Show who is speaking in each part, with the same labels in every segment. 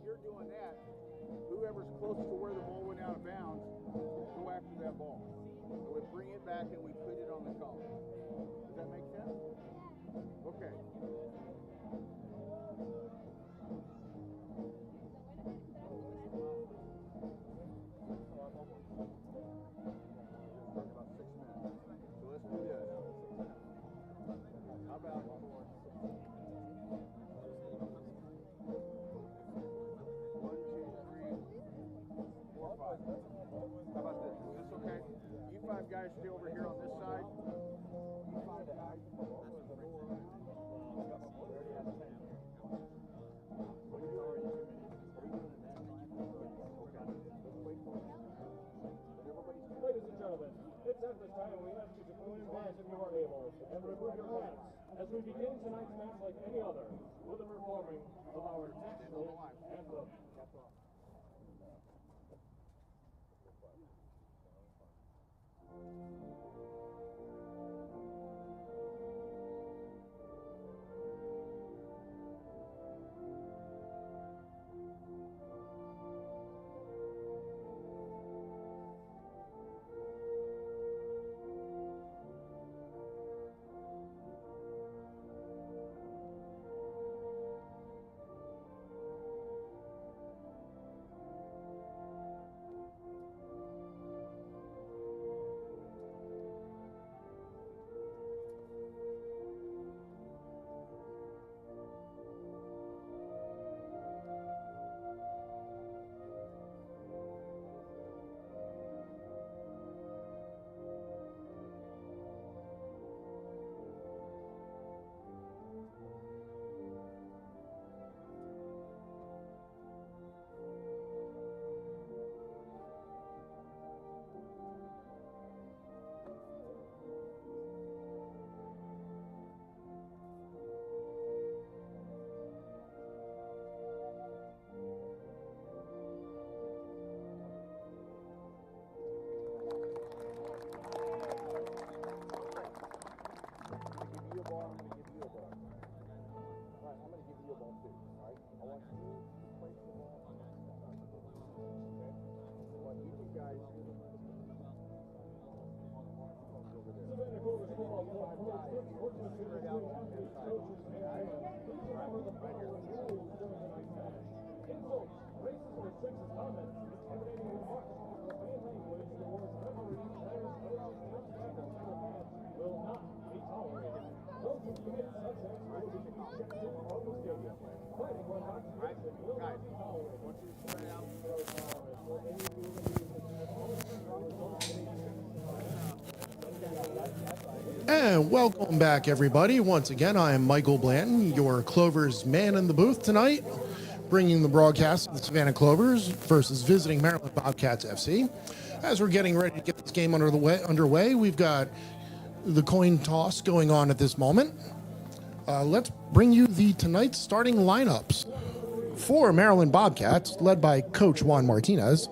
Speaker 1: you're doing that, whoever's closest to where the ball went out of bounds, go after that ball. So we bring it back and we put it on the cone. Does that make sense? Okay. About 6 minutes. So let's do this. How about 1, 2, 3, 4, 5. How about this? Is this okay? You 5 guys stay over here on this side. You 5 guys.
Speaker 2: Ladies and gentlemen, it's at this time we ask you to put in pants if you are able, and remove your pants as we begin tonight's match like any other with the performing of our national anthem. Savannah Clovers football club works with the athletes, coaches, and fans. Please remember the following rules during tonight's match. Insults, racist or sexist comments, intimidating remarks, or profane language towards referees, players, coaches, and staff of fellow fans will not be tolerated. Those who commit such acts will be ejected from the stadium. Fighting or intoxication will not be tolerated. Once you spread it out,
Speaker 3: And welcome back, everybody. Once again, I am Michael Blanton, your Clovers man in the booth tonight, bringing the broadcast of the Savannah Clovers versus visiting Maryland Bobcats FC. As we're getting ready to get this game underway, we've got the coin toss going on at this moment. Let's bring you tonight's starting lineups for Maryland Bobcats, led by Coach Juan Martinez.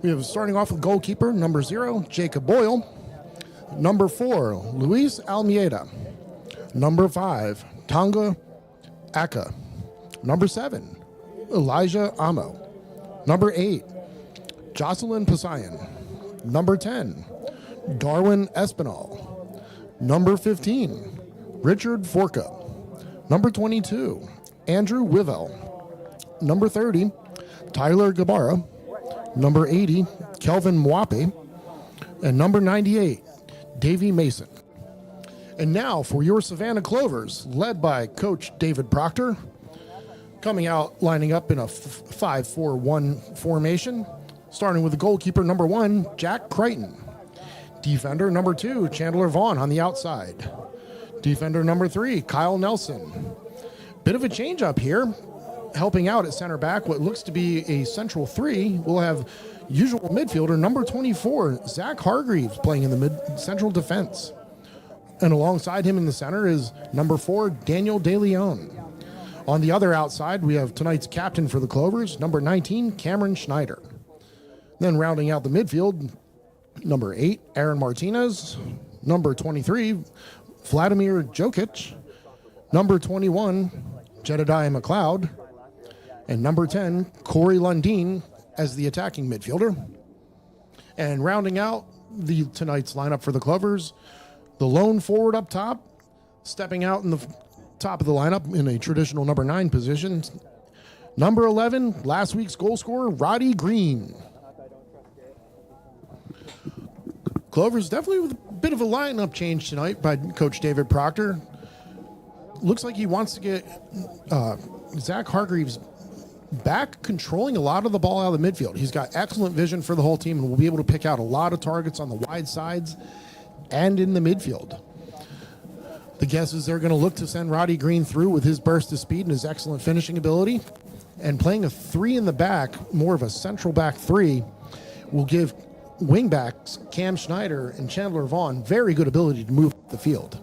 Speaker 3: We have starting off with goalkeeper number 0, Jacob Boyle. Number 4, Luis Almeida. Number 5, Tonga Aka. Number 7, Elijah Amo. Number 8, Jocelyn Pasayan. Number 10, Darwin Espinal. Number 15, Richard Forca. Number 22, Andrew Wivell. Number 30, Tyler Gabara. Number 80, Kelvin Mwape. And number 98, Davey Mason. And now for your Savannah Clovers, led by Coach David Proctor, coming out lining up in a 5-4-1 formation, starting with the goalkeeper number 1, Jack Crichton. Defender number 2, Chandler Vaughn on the outside. Defender number 3, Kyle Nelson. Bit of a change up here. Helping out at center back, what looks to be a central 3, we'll have usual midfielder number 24, Zach Hargreaves, playing in the central defense. And alongside him in the center is number 4, Daniel De Leon. On the other outside, we have tonight's captain for the Clovers, number 19, Cameron Schneider. Then rounding out the midfield, number 8, Aaron Martinez. Number 23, Vladimir Jokic. Number 21, Jedediah McLeod. And number 10, Corey Lundeen as the attacking midfielder. And rounding out tonight's lineup for the Clovers, the lone forward up top, stepping out in the top of the lineup in a traditional number 9 position. Number 11, last week's goal scorer, Roddy Green. Clovers definitely with a bit of a lineup change tonight by Coach David Proctor. Looks like he wants to get Zach Hargreaves back controlling a lot of the ball out of the midfield. He's got excellent vision for the whole team and will be able to pick out a lot of targets on the wide sides and in the midfield. The guess is they're going to look to send Roddy Green through with his burst of speed and his excellent finishing ability. And playing a 3 in the back, more of a central back 3, will give wingbacks Cam Schneider and Chandler Vaughn very good ability to move the field.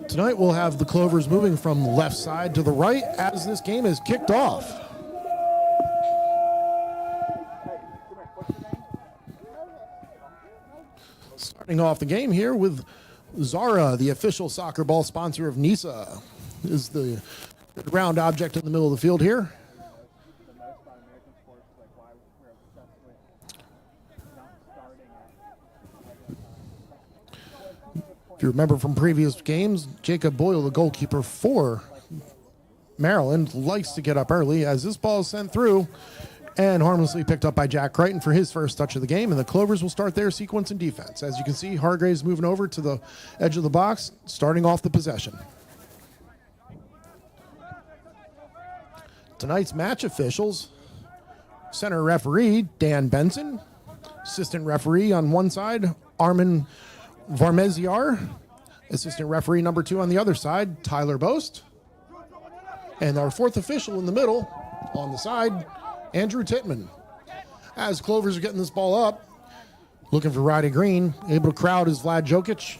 Speaker 3: Tonight we'll have the Clovers moving from left side to the right as this game is kicked off. Starting off the game here with Zara, the official soccer ball sponsor of NISA, is the round object in the middle of the field here. If you remember from previous games, Jacob Boyle, the goalkeeper for Maryland, likes to get up early as this ball is sent through and harmlessly picked up by Jack Crichton for his first touch of the game, and the Clovers will start their sequence in defense. As you can see, Hargraves moving over to the edge of the box, starting off the possession. Tonight's match officials, center referee Dan Benson, assistant referee on one side, Armin Varmeziar, assistant referee number 2 on the other side, Tyler Boast, and our fourth official in the middle on the side, Andrew Tittman. As Clovers are getting this ball up, looking for Roddy Green, able to crowd is Vlad Jokic,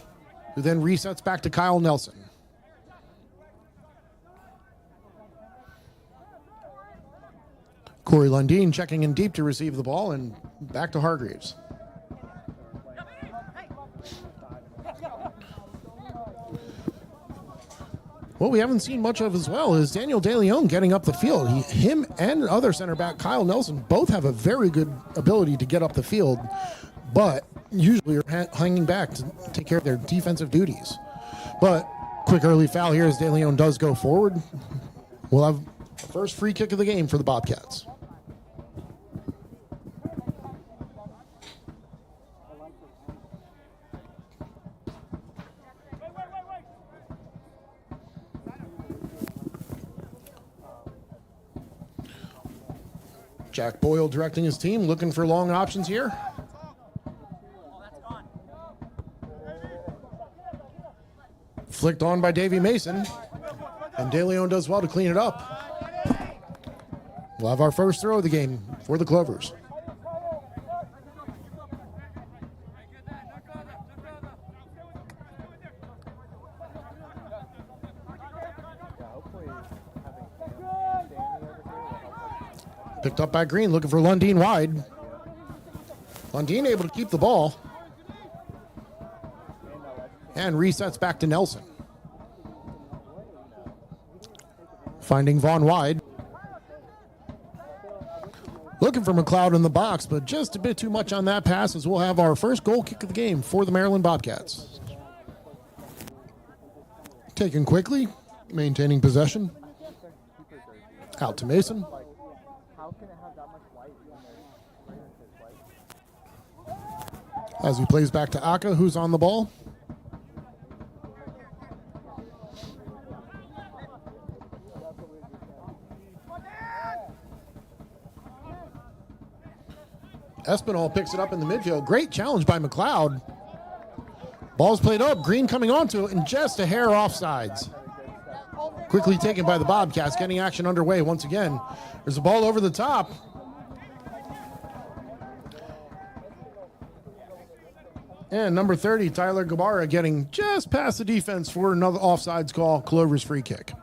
Speaker 3: who then resets back to Kyle Nelson. Corey Lundeen checking in deep to receive the ball, and back to Hargreaves. What we haven't seen much of as well is Daniel De Leon getting up the field. Him and other center back Kyle Nelson both have a very good ability to get up the field, but usually are hanging back to take care of their defensive duties. But quick early foul here as De Leon does go forward. We'll have the first free kick of the game for the Bobcats. Jack Boyle directing his team, looking for long options here. Flicked on by Davey Mason, and De Leon does well to clean it up. We'll have our first throw of the game for the Clovers. Picked up by Green, looking for Lundeen wide. Lundeen able to keep the ball. And resets back to Nelson. Finding Vaughn wide. Looking for McLeod in the box, but just a bit too much on that pass as we'll have our first goal kick of the game for the Maryland Bobcats. Taken quickly, maintaining possession. Out to Mason. As he plays back to Aka, who's on the ball. Espinal picks it up in the midfield. Great challenge by McLeod. Ball's played up. Green coming onto it and just a hair offsides. Quickly taken by the Bobcats, getting action underway once again. There's a ball over the top. And number 30, Tyler Gabara, getting just past the defense for another offsides call, Clovers free kick.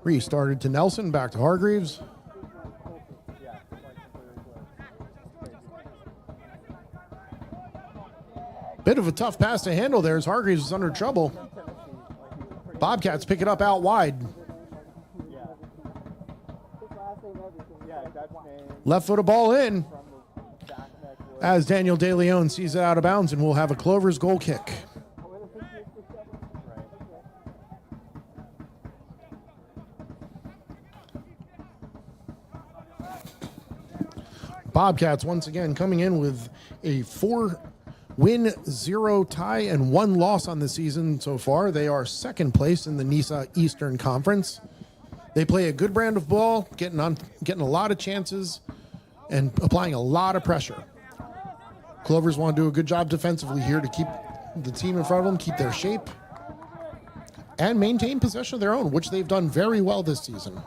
Speaker 3: Restarted to Nelson, back to Hargreaves. Bit of a tough pass to handle there as Hargreaves is under trouble. Bobcats pick it up out wide. Left foot of ball in as Daniel De Leon sees it out of bounds, and we'll have a Clovers goal kick. Bobcats once again coming in with a 4-win, 0 tie, and 1 loss on the season so far. They are second place in the NISA Eastern Conference. They play a good brand of ball, getting a lot of chances and applying a lot of pressure. Clovers want to do a good job defensively here to keep the team in front of them, keep their shape, and maintain possession of their own, which they've done very well this season.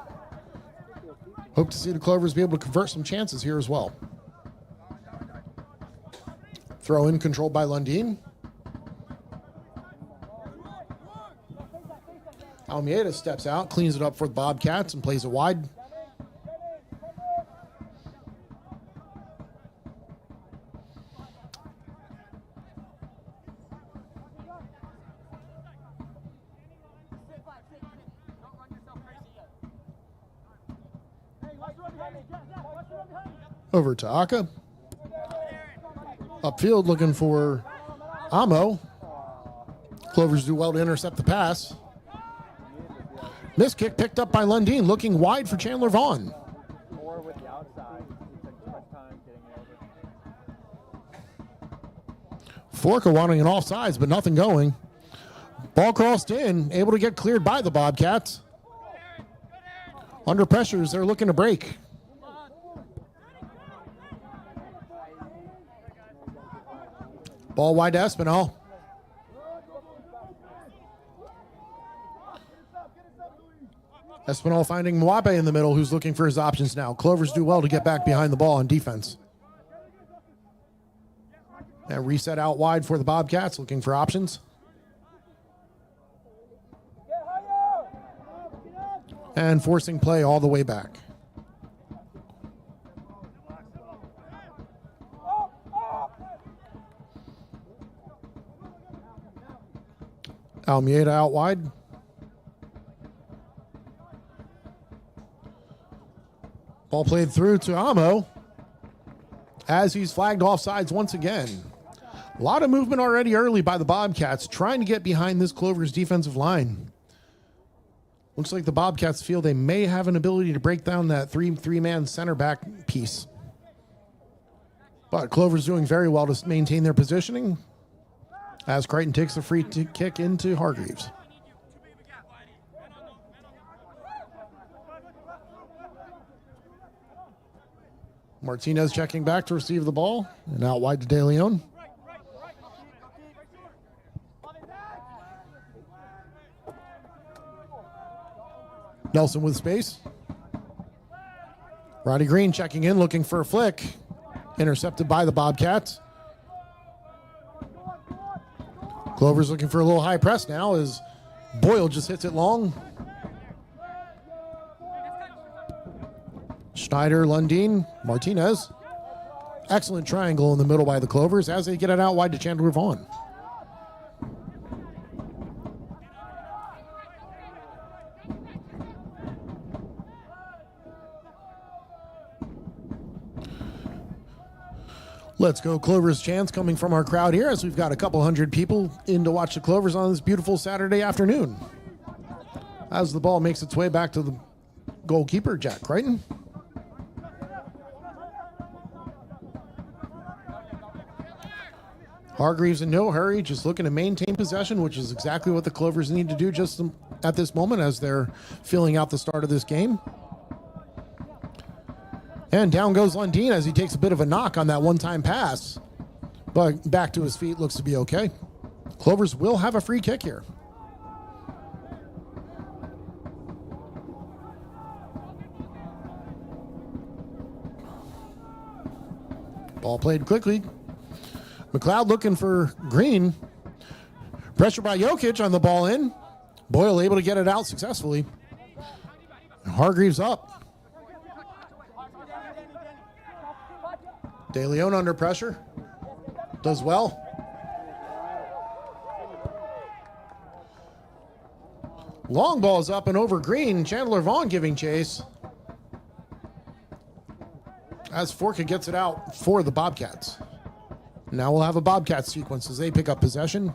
Speaker 3: Hope to see the Clovers be able to convert some chances here as well. Throw in controlled by Lundin. Almeida steps out, cleans it up for the Bobcats, and plays it wide. Over to Aka. Upfield looking for Amo. Clovers do well to intercept the pass. Miss kick picked up by Lundin, looking wide for Chandler Vaughn.
Speaker 4: More with the outside. He took too much time getting it over.
Speaker 3: Forka wanting an offsides, but nothing going. Ball crossed in, able to get cleared by the Bobcats. Under pressure as they're looking to break. Ball wide to Espinal. Espinal finding Mwape in the middle, who's looking for his options now. Clovers do well to get back behind the ball on defense. And reset out wide for the Bobcats, looking for options. And forcing play all the way back. Almeida out wide. Ball played through to Amo as he's flagged offsides once again. A lot of movement already early by the Bobcats, trying to get behind this Clovers defensive line. Looks like the Bobcats feel they may have an ability to break down that three-man center back piece. But Clovers doing very well to maintain their positioning as Crichton takes a free kick into Hargreaves. Martinez checking back to receive the ball, and out wide to De Leon. Nelson with space. Roddy Green checking in, looking for a flick. Intercepted by the Bobcats. Clover's looking for a little high press now as Boyle just hits it long. Schneider, Lundin, Martinez. Excellent triangle in the middle by the Clovers as they get it out wide to Chandler Vaughn. Let's go Clovers chants coming from our crowd here as we've got a couple hundred people in to watch the Clovers on this beautiful Saturday afternoon. As the ball makes its way back to the goalkeeper, Jack Crichton. Hargreaves in no hurry, just looking to maintain possession, which is exactly what the Clovers need to do just at this moment as they're filling out the start of this game. And down goes Lundin as he takes a bit of a knock on that one-time pass. But back to his feet, looks to be okay. Clovers will have a free kick here. Ball played quickly. McLeod looking for Green. Pressure by Jokic on the ball in. Boyle able to get it out successfully. Hargreaves up. De Leon under pressure. Does well. Long ball's up and over green. Chandler Vaughn giving chase. As Forka gets it out for the Bobcats. Now we'll have a Bobcats sequence as they pick up possession.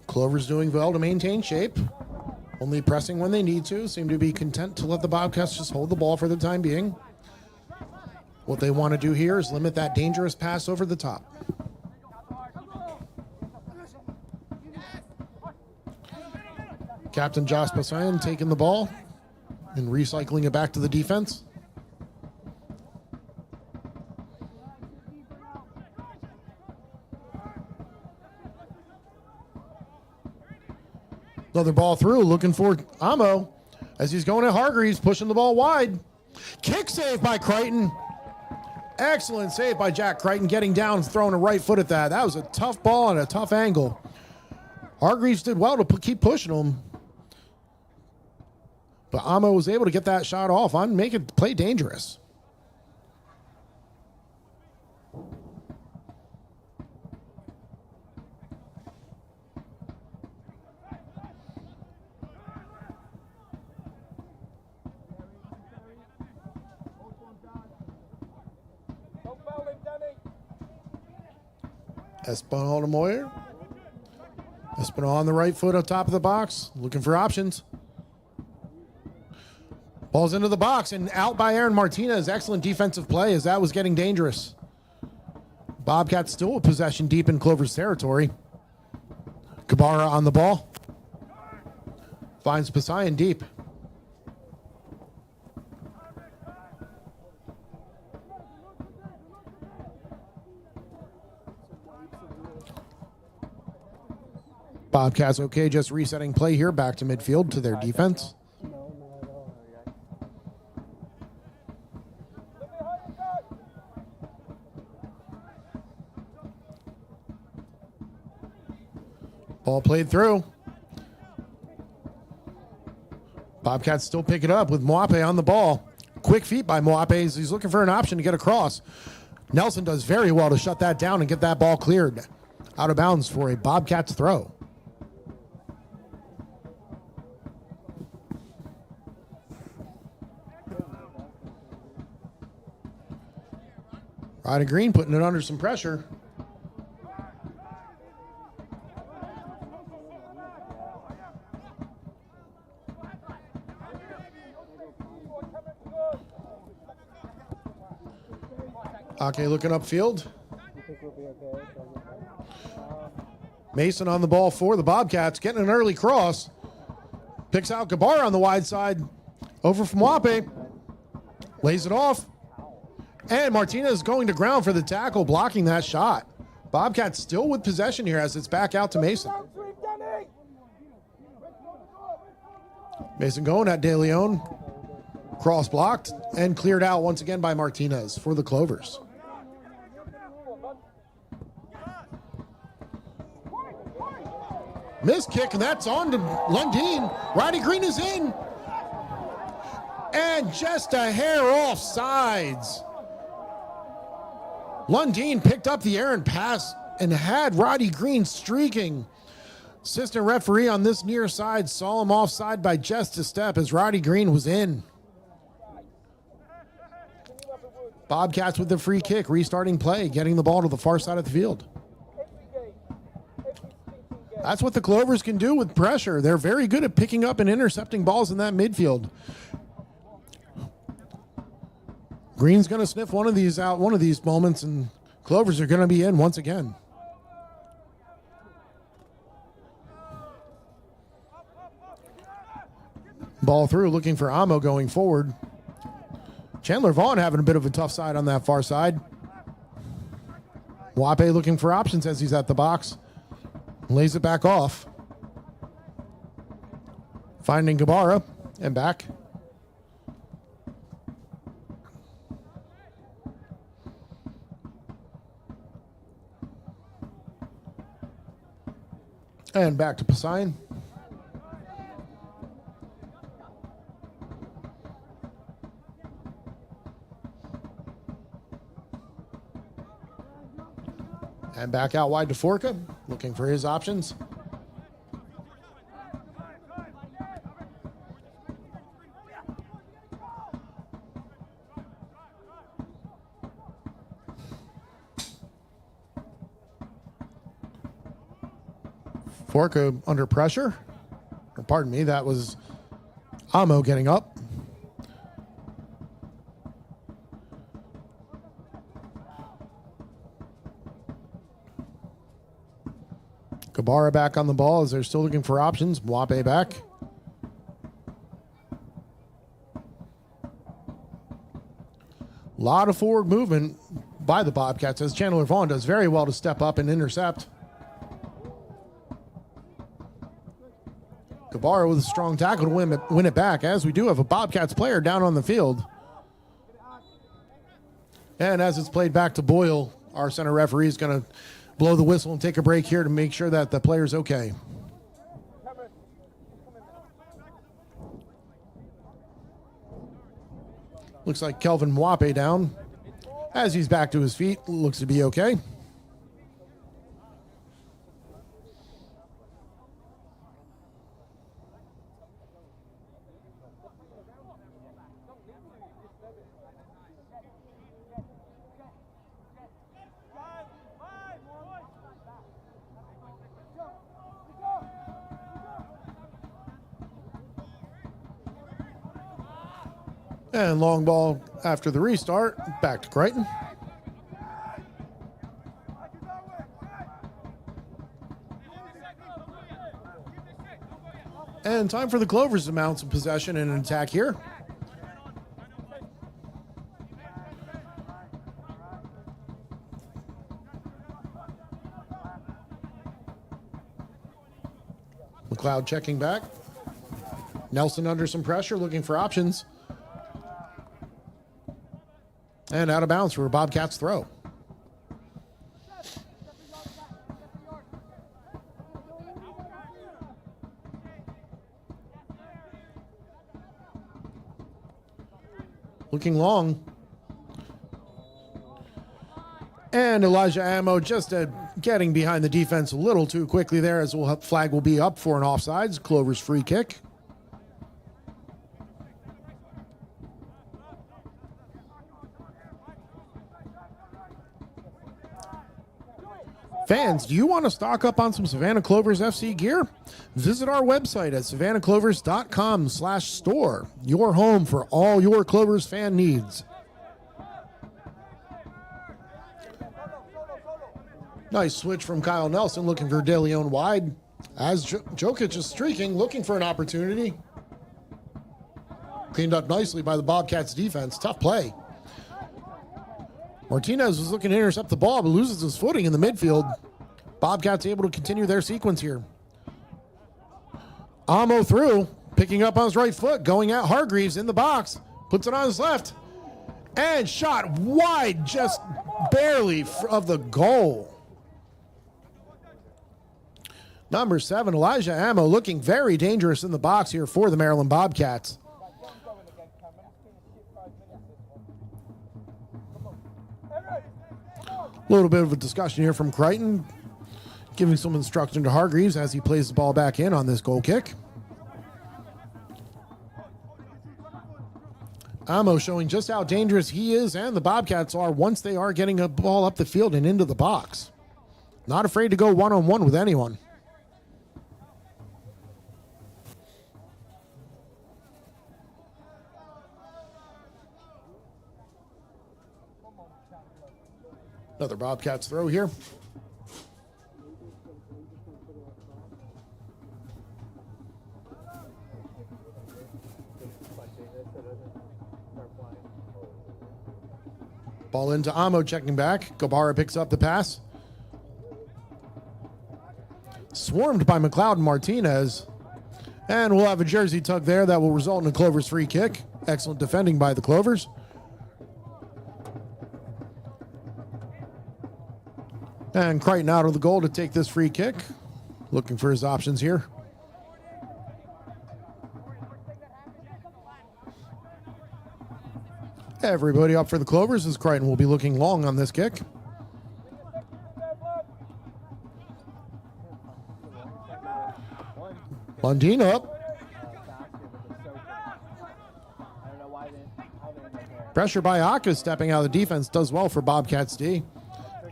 Speaker 3: Clovers doing well to maintain shape. Only pressing when they need to. Seem to be content to let the Bobcats just hold the ball for the time being. What they want to do here is limit that dangerous pass over the top. Captain Josh Basayan taking the ball and recycling it back to the defense. Another ball through, looking for Amo as he's going at Hargreaves, pushing the ball wide. Kick save by Crichton. Excellent save by Jack Crichton, getting down, throwing a right foot at that. That was a tough ball and a tough angle. Hargreaves did well to keep pushing him. But Amo was able to get that shot off on, make it play dangerous. Espinal to Moyer. Espinal on the right foot on top of the box, looking for options. Ball's into the box and out by Aaron Martinez. Excellent defensive play as that was getting dangerous. Bobcats still with possession deep in Clover's territory. Kabara on the ball. Finds Basayan deep. Bobcats okay, just resetting play here back to midfield to their defense. Ball played through. Bobcats still pick it up with Moape on the ball. Quick feet by Moape as he's looking for an option to get across. Nelson does very well to shut that down and get that ball cleared out of bounds for a Bobcats throw. Ryder Green putting it under some pressure. Okay, looking upfield. Mason on the ball for the Bobcats, getting an early cross. Picks out Gabar on the wide side. Over from Wape. Lays it off. And Martinez going to ground for the tackle, blocking that shot. Bobcats still with possession here as it's back out to Mason. Mason going at De Leon. Cross blocked and cleared out once again by Martinez for the Clovers. Missed kick, and that's on to Lundeen. Roddy Green is in. And just a hair off sides. Lundeen picked up the errant pass and had Roddy Green streaking. Assistant referee on this near side saw him offside by just a step as Roddy Green was in. Bobcats with the free kick, restarting play, getting the ball to the far side of the field. That's what the Clovers can do with pressure. They're very good at picking up and intercepting balls in that midfield. Green's going to sniff one of these out one of these moments, and Clovers are going to be in once again. Ball through, looking for Amo going forward. Chandler Vaughn having a bit of a tough side on that far side. Wape looking for options as he's at the box. Lays it back off. Finding Gabara and back. And back to Poseidon. And back out wide to Forka, looking for his options. Forka under pressure. Or pardon me, that was Amo getting up. Gabara back on the ball as they're still looking for options. Mwape back. A lot of forward movement by the Bobcats as Chandler Vaughn does very well to step up and intercept. Gabara with a strong tackle to win it back, as we do have a Bobcats player down on the field. And as it's played back to Boyle, our center referee is going to blow the whistle and take a break here to make sure that the player's okay. Looks like Kelvin Mwape down. As he's back to his feet, looks to be okay. And long ball after the restart, back to Crichton. And time for the Clovers to mount some possession and an attack here. McLeod checking back. Nelson under some pressure, looking for options. And out of bounds for a Bobcats throw. Looking long. And Elijah Ammo just getting behind the defense a little too quickly there, as flag will be up for an offsides. Clover's free kick. Fans, do you want to stock up on some Savannah Clovers FC gear? Visit our website at savannahclovers.com/store. Your home for all your Clovers fan needs. Nice switch from Kyle Nelson, looking for De Leon wide. As Jokic is streaking, looking for an opportunity. Cleaned up nicely by the Bobcats defense. Tough play. Martinez was looking to intercept the ball, but loses his footing in the midfield. Bobcats able to continue their sequence here. Amo through, picking up on his right foot, going at Hargreaves in the box, puts it on his left, and shot wide, just barely of the goal. Number 7, Elijah Amo, looking very dangerous in the box here for the Maryland Bobcats. A little bit of a discussion here from Crichton, giving some instruction to Hargreaves as he plays the ball back in on this goal kick. Amo showing just how dangerous he is and the Bobcats are once they are getting a ball up the field and into the box. Not afraid to go one-on-one with anyone. Another Bobcats throw here. Ball into Amo, checking back. Gabara picks up the pass. Swarmed by McLeod and Martinez. And we'll have a jersey tug there that will result in a Clovers free kick. Excellent defending by the Clovers. And Crichton out of the goal to take this free kick. Looking for his options here. Everybody up for the Clovers as Crichton will be looking long on this kick. Lundeen up.
Speaker 4: Basket with the soaking. I don't know how they ended up there.
Speaker 3: Pressure by Aka stepping out of the defense does well for Bobcats D.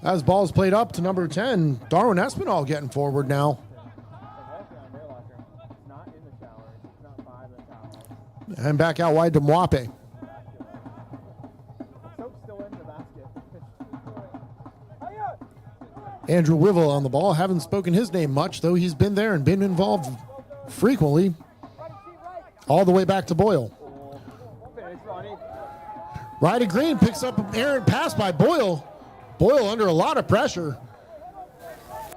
Speaker 3: As ball's played up to number 10, Darwin Espinal getting forward now.
Speaker 4: It's not in the shower. It's not by the towel.
Speaker 3: And back out wide to Mwape.
Speaker 4: Soak's still in the basket.
Speaker 3: Andrew Wivel on the ball. Haven't spoken his name much, though he's been there and been involved frequently. All the way back to Boyle.
Speaker 4: Finish, Ronnie.
Speaker 3: Ryder Green picks up an errant pass by Boyle. Boyle under a lot of pressure.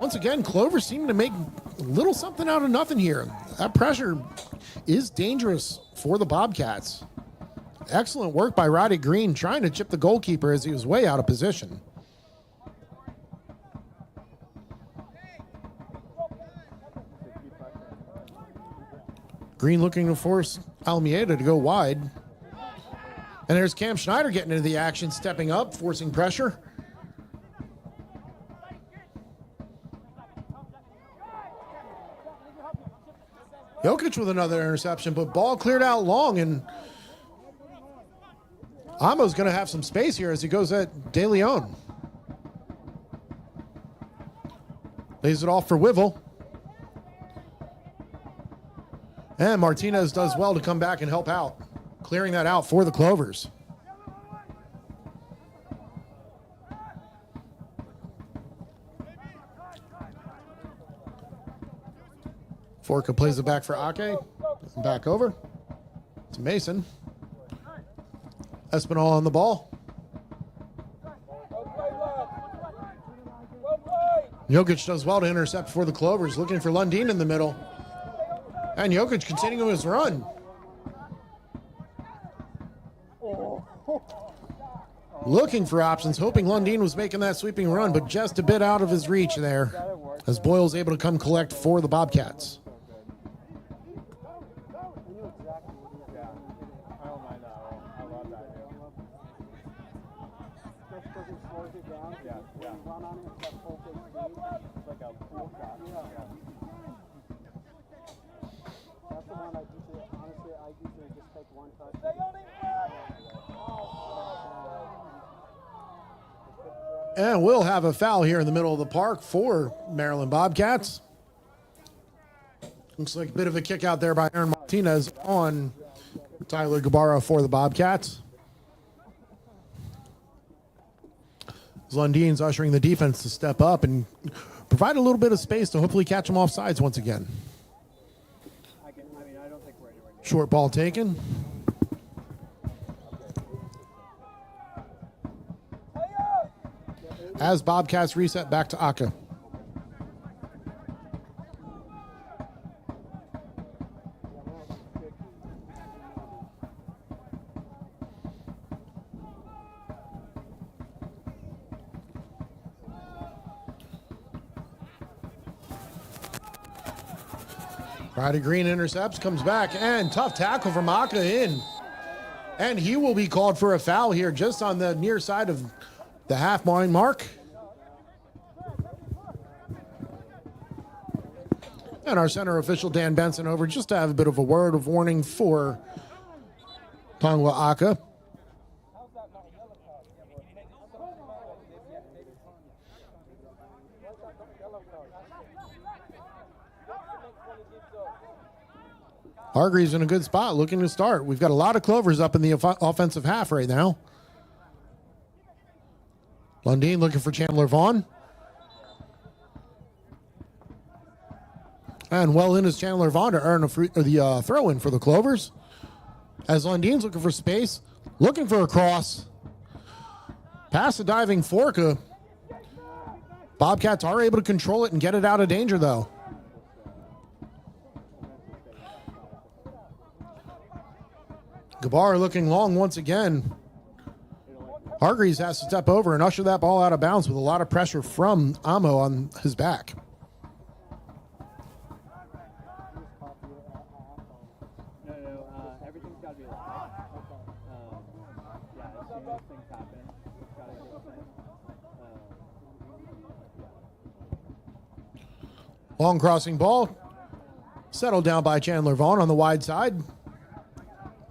Speaker 3: Once again, Clover seeming to make a little something out of nothing here. That pressure is dangerous for the Bobcats. Excellent work by Ryder Green trying to chip the goalkeeper as he was way out of position. Green looking to force Almeida to go wide. And there's Cam Schneider getting into the action, stepping up, forcing pressure. Jokic with another interception, but ball cleared out long, and Amo's going to have some space here as he goes at De Leon. Lays it off for Wivel. And Martinez does well to come back and help out, clearing that out for the Clovers. Forka plays it back for Ake. Back over to Mason. Espinal on the ball. Jokic does well to intercept for the Clovers, looking for Lundeen in the middle. And Jokic continuing his run. Looking for options, hoping Lundeen was making that sweeping run, but just a bit out of his reach there, as Boyle's able to come collect for the Bobcats. And we'll have a foul here in the middle of the park for Maryland Bobcats. Looks like a bit of a kick out there by Aaron Martinez on Tyler Gabarra for the Bobcats. Lundeen's ushering the defense to step up and provide a little bit of space to hopefully catch them off sides once again.
Speaker 4: I don't think we're anywhere near.
Speaker 3: Short ball taken. As Bobcats reset back to Aka. Ryder Green intercepts, comes back, and tough tackle from Aka in. And he will be called for a foul here just on the near side of the half-line mark. And our center official, Dan Benson, over just to have a bit of a word of warning for Tongwa Aka. Hargreaves in a good spot, looking to start. We've got a lot of Clovers up in the offensive half right now. Lundeen looking for Chandler Vaughn. And well in is Chandler Vaughn to earn the throw-in for the Clovers. As Lundeen's looking for space, looking for a cross. Past the diving Forka. Bobcats are able to control it and get it out of danger, though. Gabar looking long once again. Hargreaves has to step over and usher that ball out of bounds with a lot of pressure from Amo on his back.
Speaker 4: Everything's got to be live. Yeah, as soon as things happen, it's got to get sent.
Speaker 3: Long crossing ball. Settled down by Chandler Vaughn on the wide side.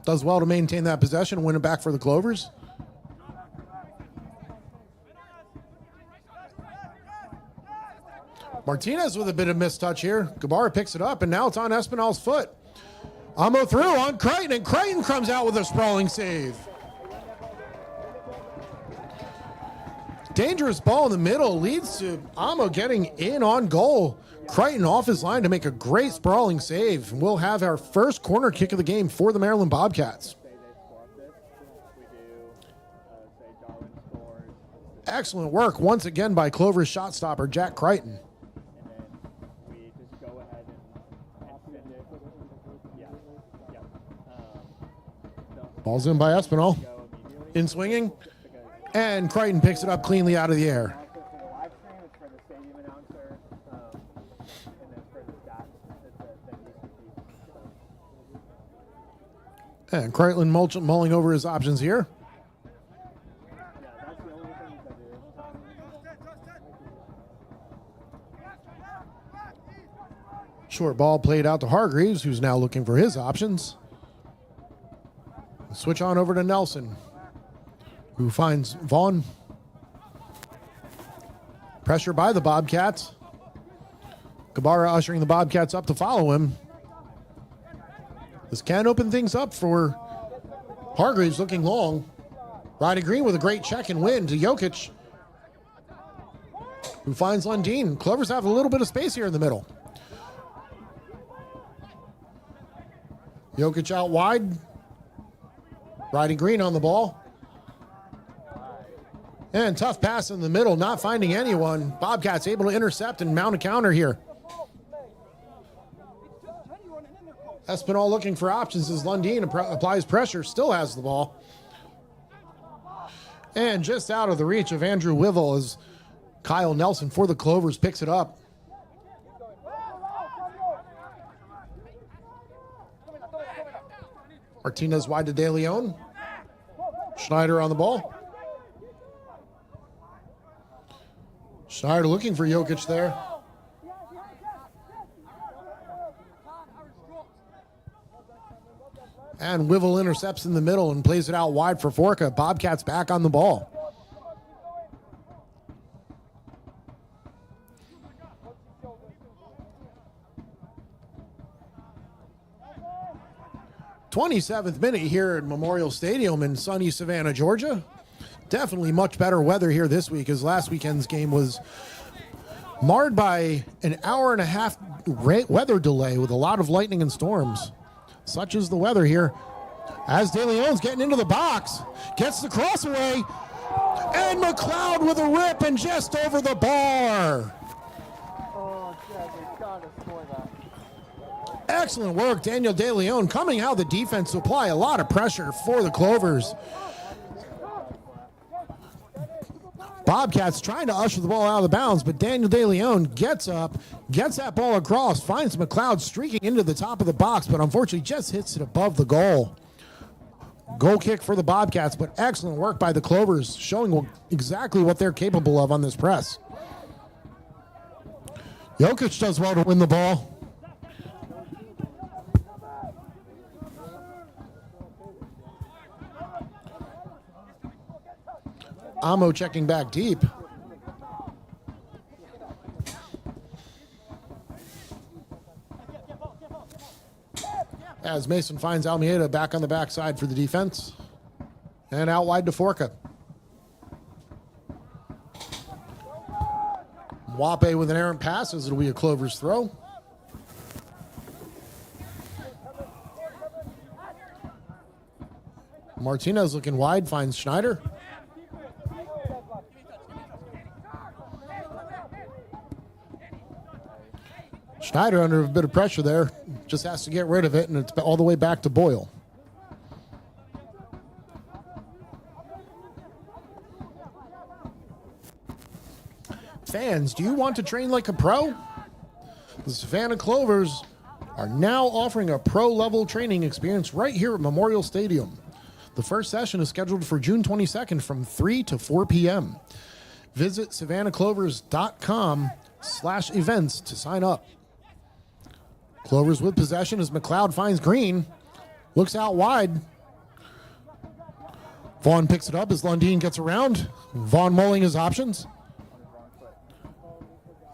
Speaker 3: Does well to maintain that possession, win it back for the Clovers. Martinez with a bit of mistouch here. Gabarra picks it up, and now it's on Espinal's foot. Amo through on Crichton, and Crichton comes out with a sprawling save. Dangerous ball in the middle leads to Amo getting in on goal. Crichton off his line to make a great sprawling save. And we'll have our first corner kick of the game for the Maryland Bobcats. Excellent work once again by Clover's shot stopper, Jack Crichton. Ball's in by Espinal. In swinging. And Crichton picks it up cleanly out of the air. And Crichton mulling over his options here. Short ball played out to Hargreaves, who's now looking for his options. Switch on over to Nelson, who finds Vaughn. Pressure by the Bobcats. Gabarra ushering the Bobcats up to follow him. This can open things up for Hargreaves looking long. Riding green with a great check and win to Jokic, who finds Lundeen. Clovers have a little bit of space here in the middle. Jokic out wide. Riding green on the ball. And tough pass in the middle, not finding anyone. Bobcats able to intercept and mount a counter here. Espinal looking for options as Lundeen applies pressure, still has the ball. And just out of the reach of Andrew Wivel as Kyle Nelson for the Clovers picks it up. Martinez wide to De Leon. Schneider on the ball. Schneider looking for Jokic there. And Wivel intercepts in the middle and plays it out wide for Forka. Bobcats back on the ball. th minute here at Memorial Stadium in sunny Savannah, Georgia. Definitely much better weather here this week, as last weekend's game was marred by an hour-and-a-half weather delay with a lot of lightning and storms. Such is the weather here. As De Leon's getting into the box, gets the cross away, and McLeod with a rip and just over the bar.
Speaker 4: Oh, yeah, they gotta score that.
Speaker 3: Excellent work, Daniel De Leon, coming out of the defense to apply a lot of pressure for the Clovers. Bobcats trying to usher the ball out of the bounds, but Daniel De Leon gets up, gets that ball across, finds McLeod streaking into the top of the box, but unfortunately just hits it above the goal. Goal kick for the Bobcats, but excellent work by the Clovers, showing exactly what they're capable of on this press. Jokic does well to win the ball. Amo checking back deep. As Mason finds Almeida back on the backside for the defense. And out wide to Forka. Wape with an errant pass as it'll be a Clovers throw. Martinez looking wide, finds Schneider. Schneider under a bit of pressure there. Just has to get rid of it, and it's all the way back to Boyle. Fans, do you want to train like a pro? The Savannah Clovers are now offering a pro-level training experience right here at Memorial Stadium. The first session is scheduled for June 22nd from 3 to 4 p.m. Visit savannahclovers.com/events to sign up. Clovers with possession as McLeod finds Green. Looks out wide. Vaughn picks it up as Lundeen gets around. Vaughn mulling his options.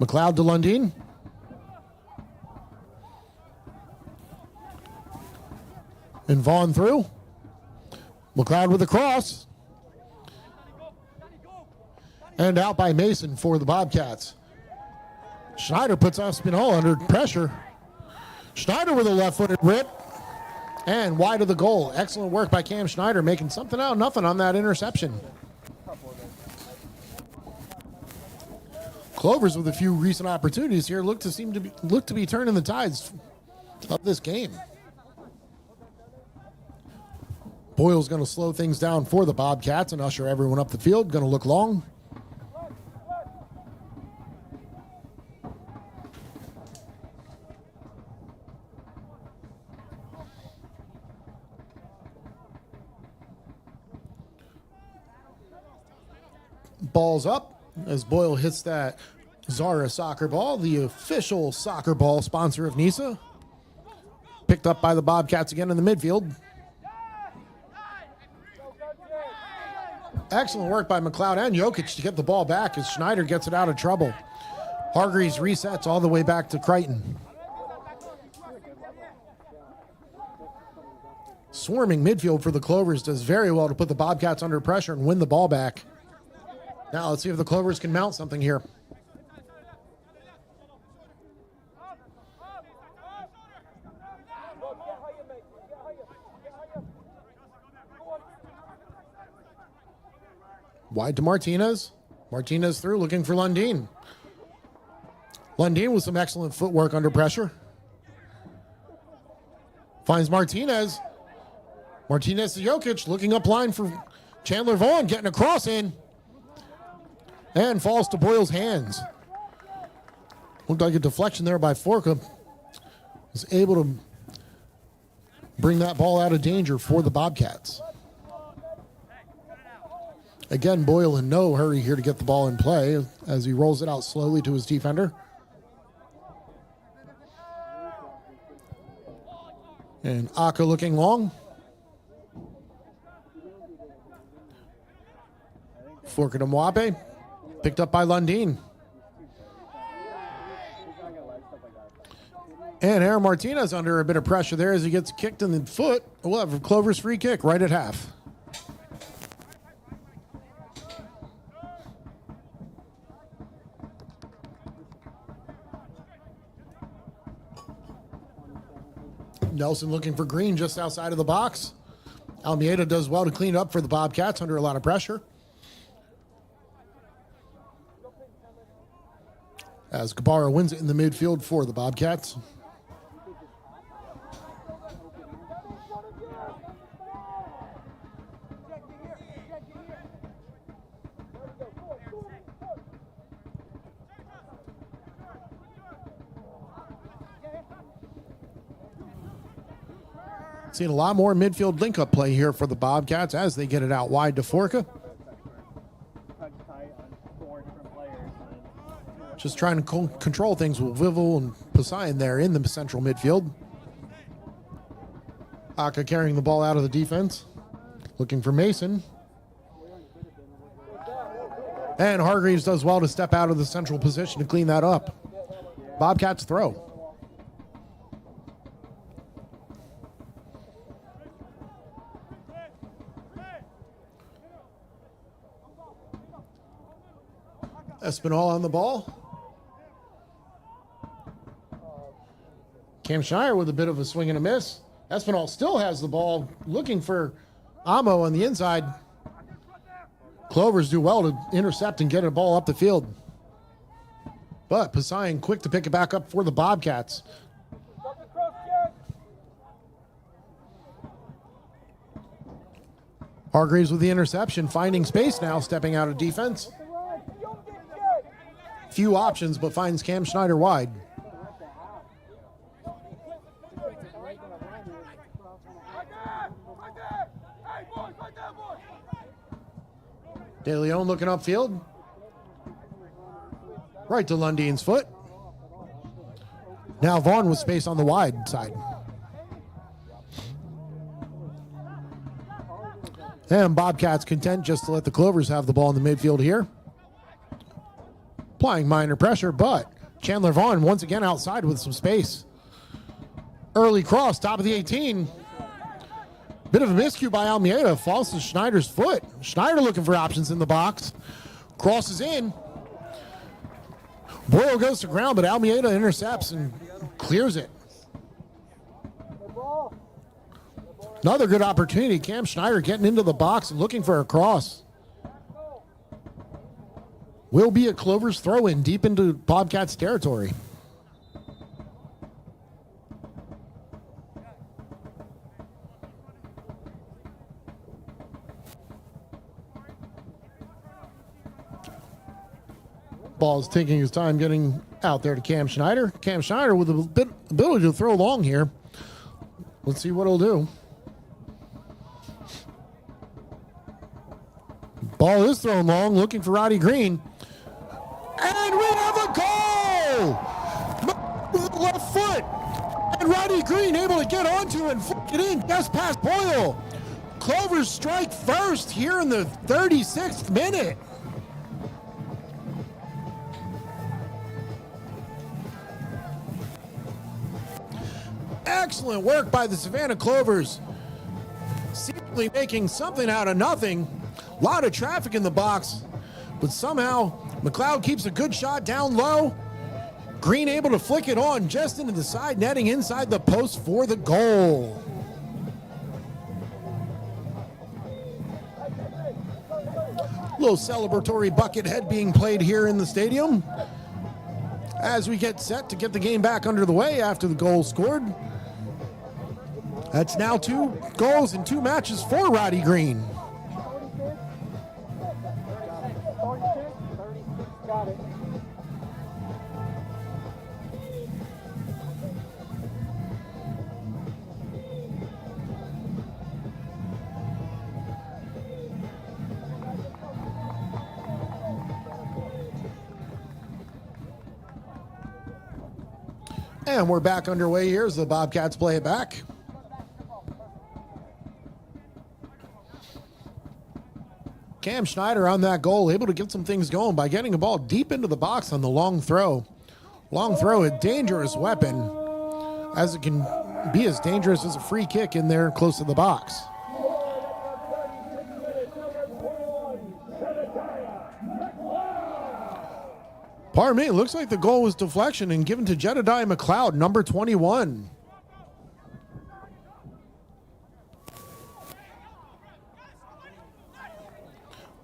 Speaker 3: McLeod to Lundeen. And Vaughn through. McLeod with a cross. And out by Mason for the Bobcats. Schneider puts Espinal under pressure. Schneider with a left-footed rip. And wide of the goal. Excellent work by Cam Schneider, making something out of nothing on that interception. Clovers with a few recent opportunities here look to be turning the tides of this game. Boyle's going to slow things down for the Bobcats and usher everyone up the field. Going to look long. Ball's up as Boyle hits that Zara soccer ball, the official soccer ball sponsor of NISA. Picked up by the Bobcats again in the midfield. Excellent work by McLeod and Jokic to get the ball back as Schneider gets it out of trouble. Hargreaves resets all the way back to Crichton. Swarming midfield for the Clovers does very well to put the Bobcats under pressure and win the ball back. Now let's see if the Clovers can mount something here. Wide to Martinez. Martinez through, looking for Lundeen. Lundeen with some excellent footwork under pressure. Finds Martinez. Martinez to Jokic, looking up line for Chandler Vaughn, getting a cross in. And falls to Boyle's hands. Looked like a deflection there by Forka. Was able to bring that ball out of danger for the Bobcats. Again, Boyle in no hurry here to get the ball in play as he rolls it out slowly to his defender. And Aka looking long. Forka to Mwape. Picked up by Lundeen. And Aaron Martinez under a bit of pressure there as he gets kicked in the foot. We'll have a Clovers free kick right at half. Nelson looking for Green just outside of the box. Almeida does well to clean up for the Bobcats under a lot of pressure. As Kabara wins it in the midfield for the Bobcats. Seeing a lot more midfield link-up play here for the Bobcats as they get it out wide to Forka. Just trying to control things with Vivel and Poseidon there in the central midfield. Aka carrying the ball out of the defense. Looking for Mason. And Hargreaves does well to step out of the central position to clean that up. Bobcats throw. Espinal on the ball. Cam Shire with a bit of a swing and a miss. Espinal still has the ball, looking for Amo on the inside. Clovers do well to intercept and get a ball up the field. But Poseidon quick to pick it back up for the Bobcats. Hargreaves with the interception, finding space now, stepping out of defense. Few options, but finds Cam Schneider wide. De Leon looking upfield. Right to Lundeen's foot. Now Vaughn with space on the wide side. And Bobcats content just to let the Clovers have the ball in the midfield here. Applying minor pressure, but Chandler Vaughn once again outside with some space. Early cross, top of the 18. Bit of a miscue by Almeida. Falls to Schneider's foot. Schneider looking for options in the box. Crosses in. Boyle goes to ground, but Almeida intercepts and clears it. Another good opportunity. Cam Schneider getting into the box and looking for a cross. Will be a Clovers throw-in deep into Bobcats territory. Ball's taking his time getting out there to Cam Schneider. Cam Schneider with a bit ability to throw long here. Let's see what he'll do. Ball is thrown long, looking for Roddy Green. And we have a goal! With the left foot. And Roddy Green able to get onto and flick it in just past Boyle. Clovers strike first here in the 36th minute. Excellent work by the Savannah Clovers. Seemingly making something out of nothing. A lot of traffic in the box, but somehow McLeod keeps a good shot down low. Green able to flick it on just into the side netting inside the post for the goal. Little celebratory bucket head being played here in the stadium as we get set to get the game back under the way after the goal scored. That's now 2 goals in 2 matches for Roddy Green.
Speaker 2: Got it.
Speaker 3: And we're back underway here as the Bobcats play it back. Cam Schneider on that goal, able to get some things going by getting a ball deep into the box on the long throw. Long throw, a dangerous weapon, as it can be as dangerous as a free kick in there close to the box. Pardon me, it looks like the goal was deflection and given to Jedediah McLeod, number 21.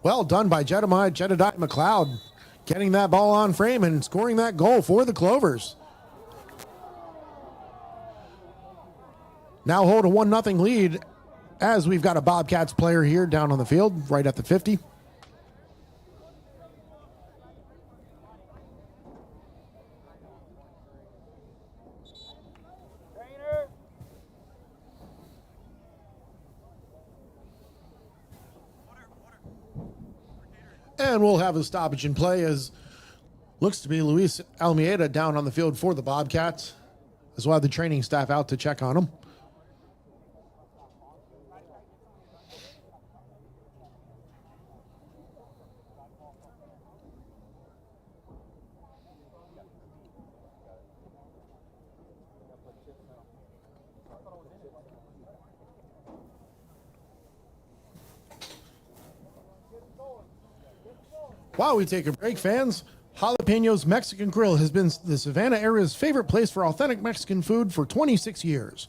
Speaker 3: Well done by Jedediah McLeod, getting that ball on frame and scoring that goal for the Clovers. Now hold a 1-0 lead as we've got a Bobcats player here down on the field, right at the 50. And we'll have a stoppage in play as looks to be Luis Almeida down on the field for the Bobcats, as well as the training staff out to check on him. While we take a break, fans, Jalapenos Mexican Grill has been the Savannah area's favorite place for authentic Mexican food for 26 years.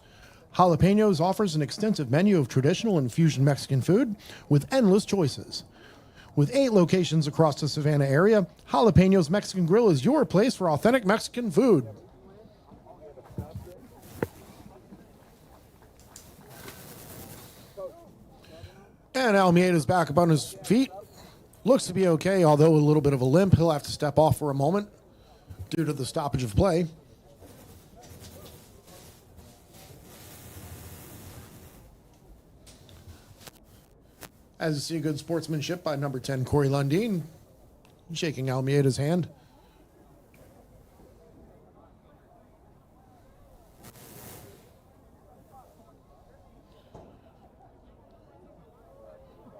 Speaker 3: Jalapenos offers an extensive menu of traditional and fusion Mexican food with endless choices. With 8 locations across the Savannah area, Jalapenos Mexican Grill is your place for authentic Mexican food. And Almeida's back up on his feet. Looks to be okay, although a little bit of a limp. He'll have to step off for a moment due to the stoppage of play. As you see, good sportsmanship by number 10, Corey Lundeen, shaking Almeida's hand.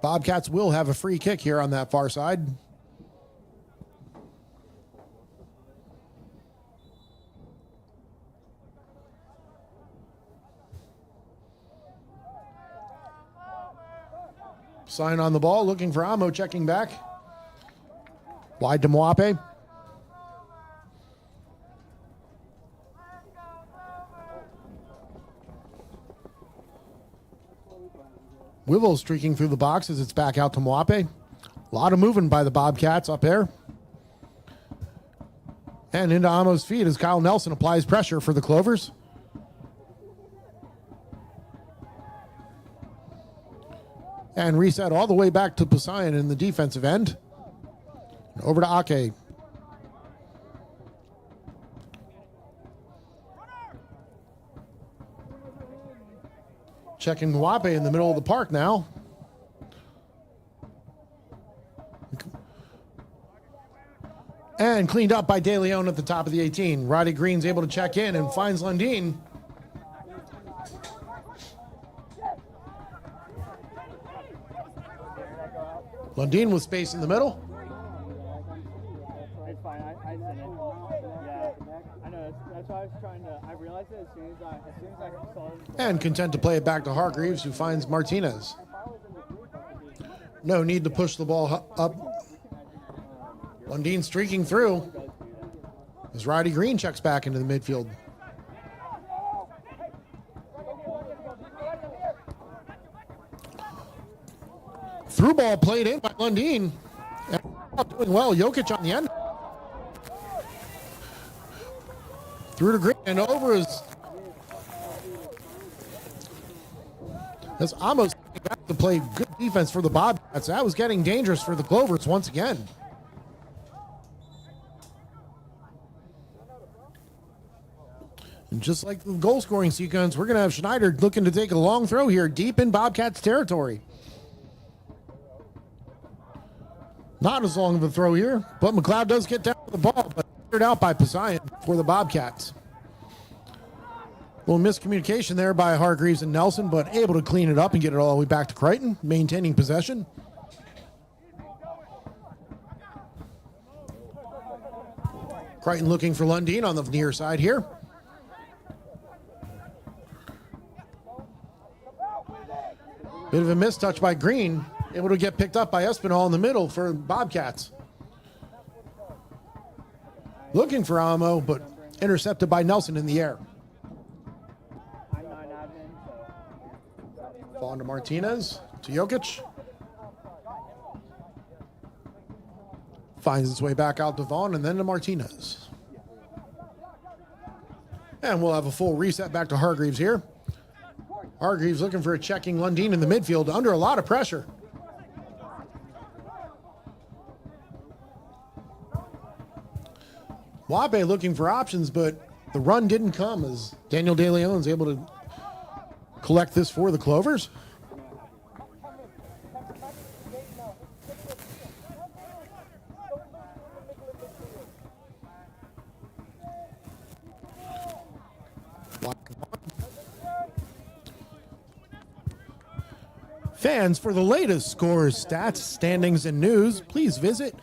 Speaker 3: Bobcats will have a free kick here on that far side. Sign on the ball, looking for Amo, checking back. Wide to Mwape. Wivel streaking through the box as it's back out to Mwape. A lot of moving by the Bobcats up there. And into Amo's feet as Kyle Nelson applies pressure for the Clovers. And reset all the way back to Poseidon in the defensive end. And over to Ake. Checking Mwape in the middle of the park now. And cleaned up by De Leon at the top of the 18. Roddy Green's able to check in and finds Lundin. Lundin with space in the middle.
Speaker 4: It's fine. I seen it. Yeah, I know. That's why I was trying to. I realized it as soon as I saw it.
Speaker 3: And content to play it back to Hargreaves, who finds Martinez. No need to push the ball up. Lundin streaking through as Roddy Green checks back into the midfield. Through ball played in by Lundin. Doing well. Jokic on the end. Through to Green and over as Amos back to play good defense for the Bobcats. That was getting dangerous for the Clovers once again. And just like the goal scoring sequence, we're going to have Schneider looking to take a long throw here deep in Bobcats territory. Not as long of a throw here, but McLeod does get down with the ball, but cleared out by Poseidon for the Bobcats. A little miscommunication there by Hargreaves and Nelson, but able to clean it up and get it all the way back to Crichton, maintaining possession. Crichton looking for Lundin on the near side here. Bit of a mistouch by Green. Able to get picked up by Espinal in the middle for Bobcats. Looking for Amo, but intercepted by Nelson in the air. Ball to Martinez, to Jokic. Finds its way back out to Vaughn and then to Martinez. And we'll have a full reset back to Hargreaves here. Hargreaves looking for a checking Lundin in the midfield under a lot of pressure. Wabe looking for options, but the run didn't come as Daniel De Leon's able to collect this for the Clovers. Fans, for the latest scores, stats, standings, and news, please visit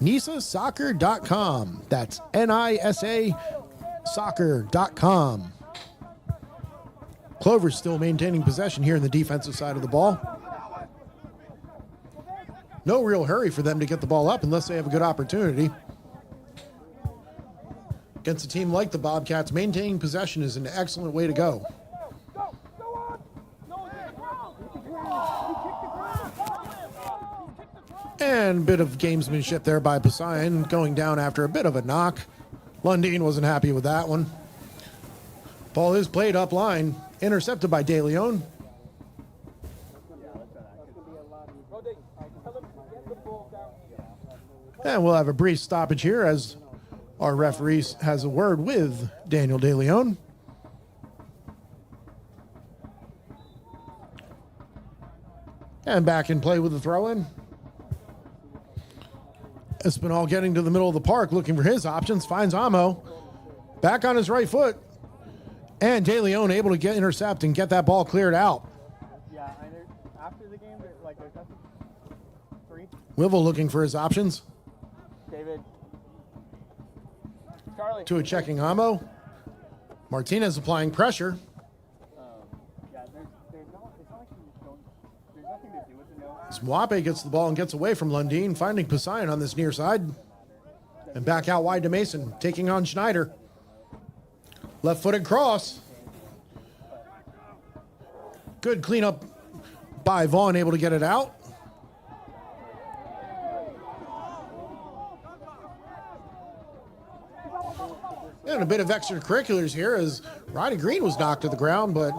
Speaker 3: NISAsoccer.com. That's NISA soccer.com. Clover's still maintaining possession here in the defensive side of the ball. No real hurry for them to get the ball up unless they have a good opportunity. Against a team like the Bobcats, maintaining possession is an excellent way to go. And a bit of gamesmanship there by Poseidon, going down after a bit of a knock. Lundin wasn't happy with that one. Ball is played up line, intercepted by De Leon. And we'll have a brief stoppage here as our referee has a word with Daniel De Leon. And back in play with the throw-in. Espinal getting to the middle of the park, looking for his options, finds Amo. Back on his right foot. And De Leon able to get intercept and get that ball cleared out.
Speaker 4: Yeah, after the game, there's nothing. 3.
Speaker 3: Wivel looking for his options.
Speaker 4: David. Charlie.
Speaker 3: To a checking Amo. Martinez applying pressure.
Speaker 4: Yeah, there's no, it's not like you just don't, there's nothing to do with it, no.
Speaker 3: Swape gets the ball and gets away from Lundin, finding Poseidon on this near side. And back out wide to Mason, taking on Schneider. Left-footed cross. Good cleanup by Vaughn, able to get it out. And a bit of extracurriculars here as Roddy Green was knocked to the ground, but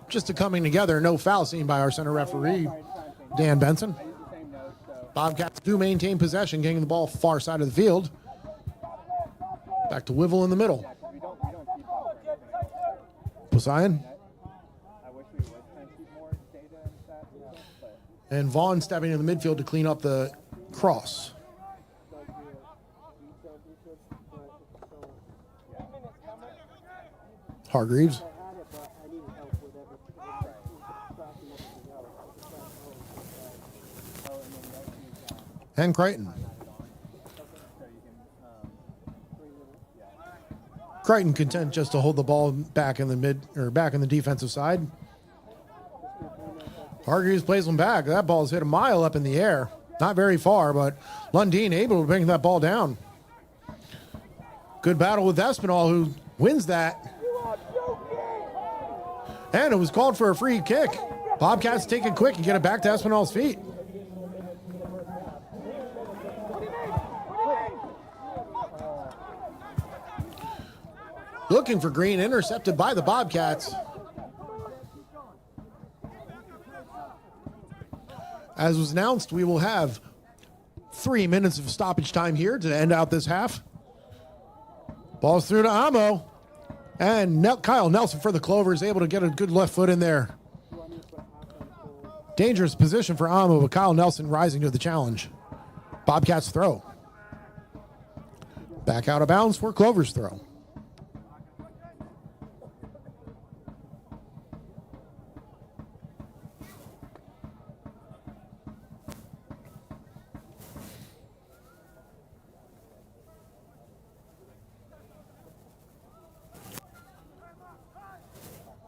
Speaker 3: just a coming together. No foul seen by our center referee, Dan Benson. Bobcats do maintain possession, getting the ball far side of the field. Back to Wivel in the middle. Poseidon. And Vaughn stepping in the midfield to clean up the cross. Hargreaves. And Crichton. Crichton content just to hold the ball back in the back in the defensive side. Hargreaves plays one back. That ball's hit a mile up in the air. Not very far, but Lundin able to bring that ball down. Good battle with Espinal, who wins that. And it was called for a free kick. Bobcats take it quick and get it back to Espinal's feet. Looking for Green, intercepted by the Bobcats. As was announced, we will have 3 minutes of stoppage time here to end out this half. Ball's through to Amo. And Kyle Nelson for the Clovers, able to get a good left foot in there. Dangerous position for Amo, but Kyle Nelson rising to the challenge. Bobcats throw. Back out of bounds for Clovers throw.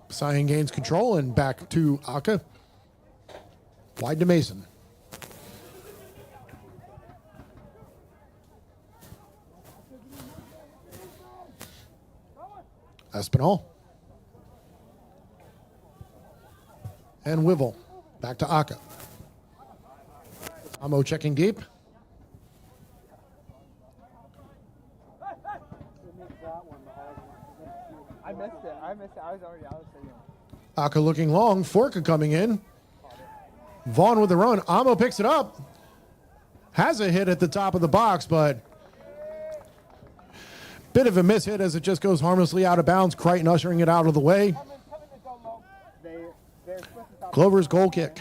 Speaker 3: Sion gains control and back to Aka. Wide to Mason. Espinal. And Wivel. Back to Aka. Amo checking deep.
Speaker 4: I missed it. I was already out of the stadium.
Speaker 3: Aka looking long. Forka coming in. Vaughn with the run. Amo picks it up. Has a hit at the top of the box, but bit of a miss hit as it just goes harmlessly out of bounds. Crichton ushering it out of the way. Clover's goal kick.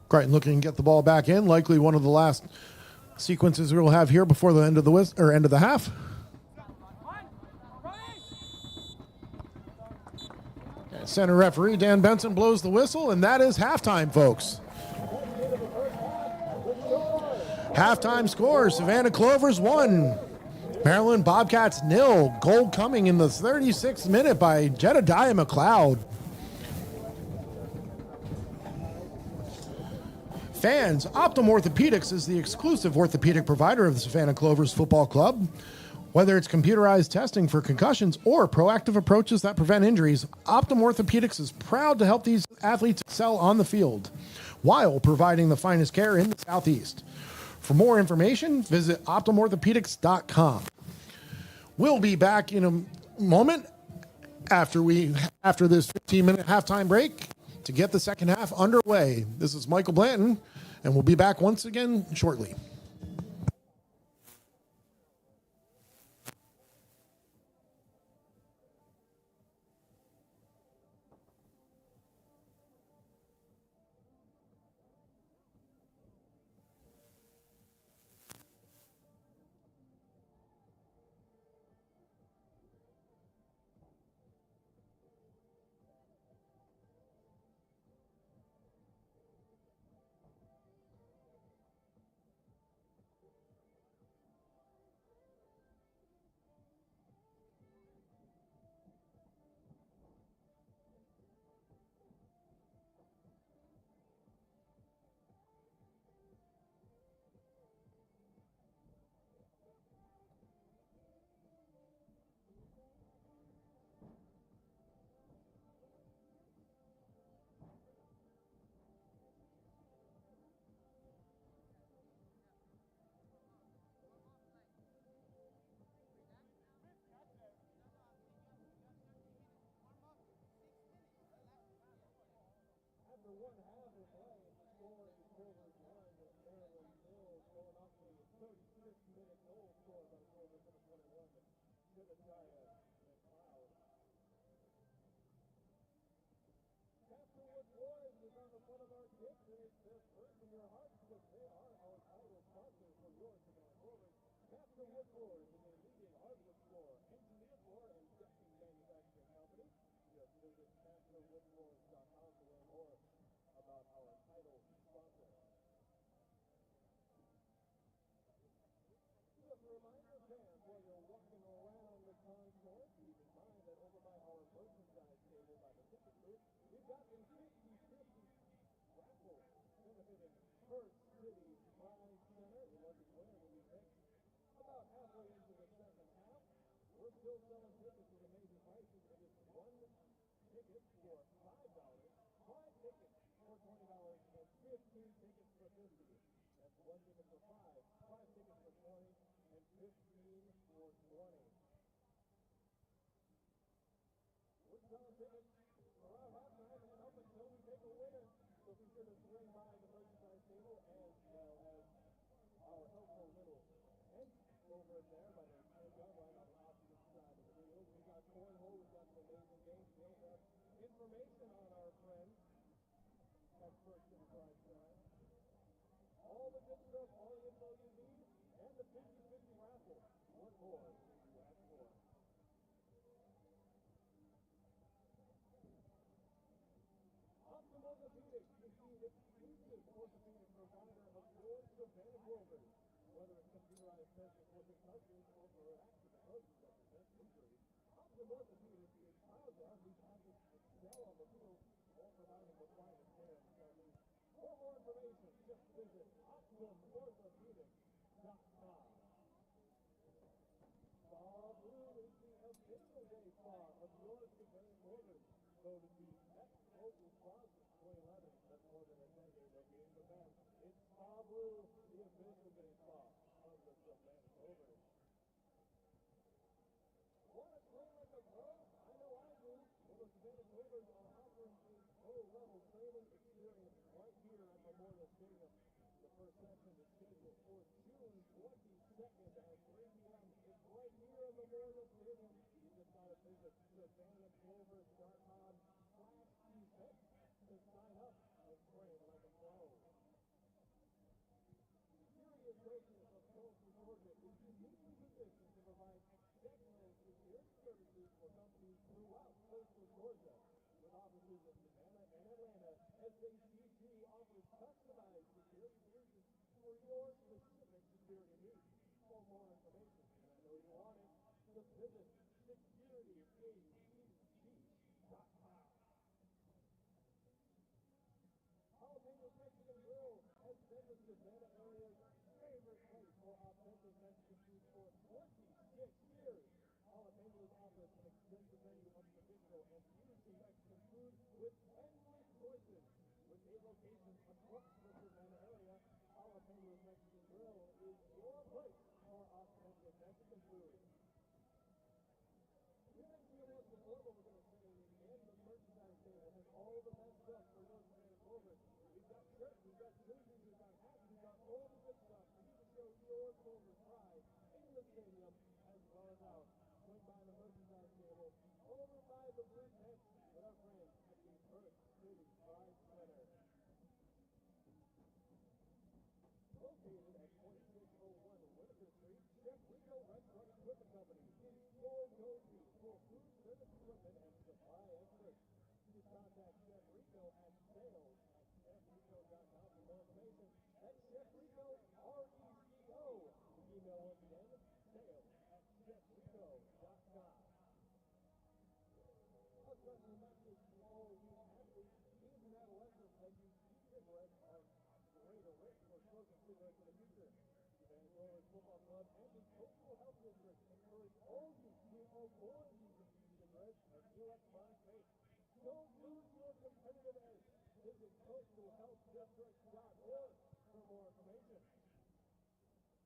Speaker 3: Crichton looking to get the ball back in. Likely one of the last sequences we'll have here before the end of the end of the half. Center referee Dan Benson blows the whistle, and that is halftime, folks. Halftime score: Savannah Clovers 1, Maryland Bobcats 0. Goal coming in the 36th minute by Jedediah McLeod. Fans, Optum Orthopedics is the exclusive orthopedic provider of the Savannah Clovers Football Club. Whether it's computerized testing for concussions or proactive approaches that prevent injuries, Optum Orthopedics is proud to help these athletes excel on the field while providing the finest care in the Southeast. For more information, visit OptumOrthopedics.com. We'll be back in a moment after this 15-minute halftime break to get the second half underway. This is Michael Blanton, and we'll be back once again shortly.
Speaker 2: Pitachaya and Cloud. Castlewood Boys is on the front of our kits, and it says first in your heart because they are our title sponsor for your Savannah Clovers. Castlewood Boys is a leading hardwood floor, engineered floor, and decking manufacturing company. Just visit castlewoodfloors.com to learn more about our title sponsor. Just a reminder, fans, while you're walking around the concourse, keep in mind that over by our merchandise table by the ticket booth, we've got a 50-50 raffle benefiting First City Pride Center. The lucky winner will be picked about halfway into the second half. We're still selling tickets with amazing prices. It is one ticket for $5, 5 tickets for $20, and 15 tickets for $50. That's one ticket for $5, 5 tickets for $20, and 15 for $20. We're selling tickets around halftime and up until we take a winner. So be sure to swing by the merchandise table as well as our helpful little tent over there by the 10-yard line on the opposite side of the field. We've got cornhole, we've got some amazing games. We also have information on our friends at First City Pride Center. All the good stuff, all the info you need, and the 50-50 raffle. What more did you ask for? Optimal Orthopedics is the exclusive orthopedic provider of your Savannah Clovers. Whether it's computerized testing for concussions or for an accident such as injury, Optimal Orthopedics is proud to have these athletes excel on the field while providing the finest care in the Southeast. For more information, just visit OptimumOrthopedics.com. Spa Blue is the official day spa of your Savannah Clovers. Voted the best local spas of 2011. That's more than a decade of being the best. It's Spa Blue, the official day spa of the Savannah Clovers. Want to train like a pro? I know I do. Well, the Savannah Clovers are offering a pro-level training experience right here at Memorial Stadium. The first session is scheduled for June 22nd at 3 p.m. It's right here at Memorial Stadium. You just got to visit SavannahClovers.com/events to sign up and train like a pro. Serious Coaches of Tulsa, Georgia is uniquely positioned to provide exceptional security services for companies throughout coastal Georgia. With offices in Savannah and Atlanta, SACG offers customized security solutions for your specific security needs. For more information, and I know you want it, just visit securityacg.com. Jalapenos Mexican Grill has been the Savannah area's favorite place for authentic Mexican food for 26 years. Jalapenos offers an extensive menu of traditional and fusion Mexican food with endless choices. With 8 locations across the Savannah area, Jalapenos Mexican Grill is your place for authentic Mexican food. We mentioned it once before, but we're going to say it again. The merchandise table has all the best stuff for your Savannah Clovers. We've got shirts, we've got jerseys, we've got hats, we've got all the good stuff for you to show your Clovers pride in the stadium as well as out. Swing by the merchandise table over by the blue tent with our friends at the First City Pride Center. Located at 2601 Whitaker Street, Chef Rico Restaurant Equipment Company is your go-to for food service equipment and supply experts. Just contact Chef Rico at sales@chefrico.com for more information. That's Chef Rico, R-E-C-O. Email once again, sales@chefrico.com. A special message to all you athletes, teens, and adolescents that use e-cigarettes are greater risk for smoking cigarettes in the future. Savannah Clovers Football Club and the Coastal Health District encourage all youth to avoid using e-cigarettes and electronic vape. Don't lose your competitive edge. Visit coastalhealthdistrict.org for more information.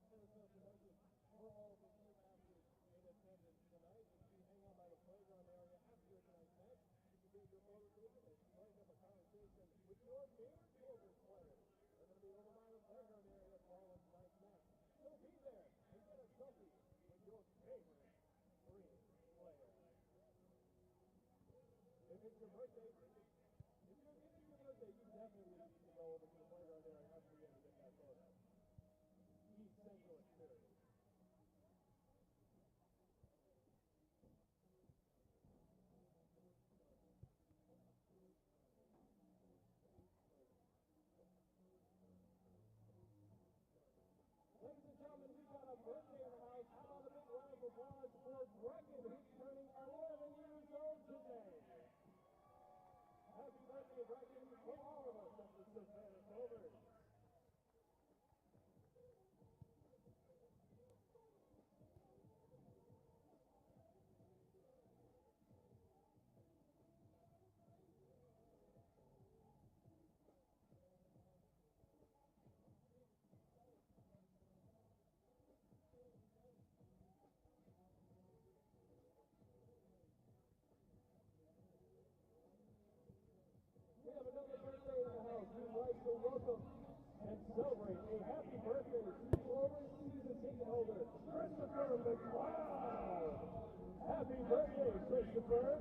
Speaker 2: And a special message for all the youth athletes in attendance tonight. If you hang out by the playground area after tonight's match, you can get your photo taken and strike up a conversation with your favorite Clovers players. They're going to be over by the playground area following tonight's match. So be there and get a selfie with your favorite 3. if it's your birthday, if it's your birthday, you definitely need to go over to the playground area after the end to get that photo. East Central experience. Ladies and gentlemen, we got a birthday in the house. How about a big round of applause for Brecken, who's turning 11 years old today. Happy birthday, Brecken, for all of us at the Savannah Clovers. We have another birthday in the house. We'd like to welcome and celebrate a happy birthday to Clovers season ticket holder, Christopher McLeod. Happy birthday, Christopher.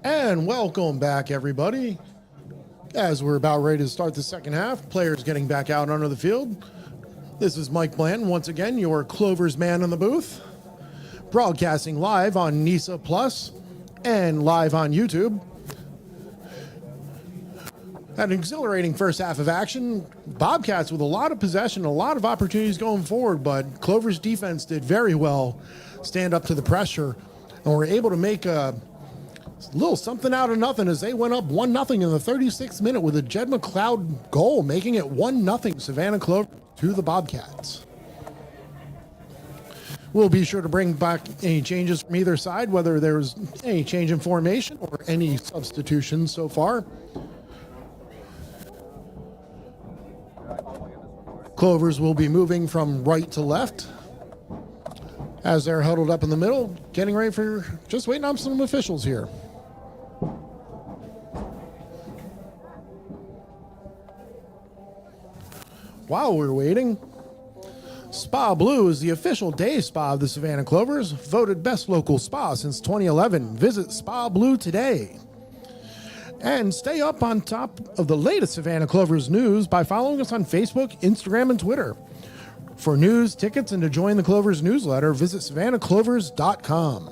Speaker 3: And welcome back, everybody. As we're about ready to start the second half, players getting back out onto the field. This is Mike Blanton, once again, your Clovers man in the booth, broadcasting live on NISA Plus and live on YouTube. An exhilarating first half of action. Bobcats with a lot of possession, a lot of opportunities going forward, but Clovers defense did very well stand up to the pressure and were able to make a little something out of nothing as they went up 1-0 in the 36th minute with a Jed McLeod goal, making it 1-0 Savannah Clovers to the Bobcats. We'll be sure to bring back any changes from either side, whether there's any change in formation or any substitutions so far. Clovers will be moving from right to left as they're huddled up in the middle, getting ready for just waiting on some officials here. While we're waiting, Spa Blue is the official day spa of the Savannah Clovers, voted best local spa since 2011. Visit Spa Blue today. And stay up on top of the latest Savannah Clovers news by following us on Facebook, Instagram, and Twitter. For news, tickets, and to join the Clovers newsletter, visit savannahclovers.com.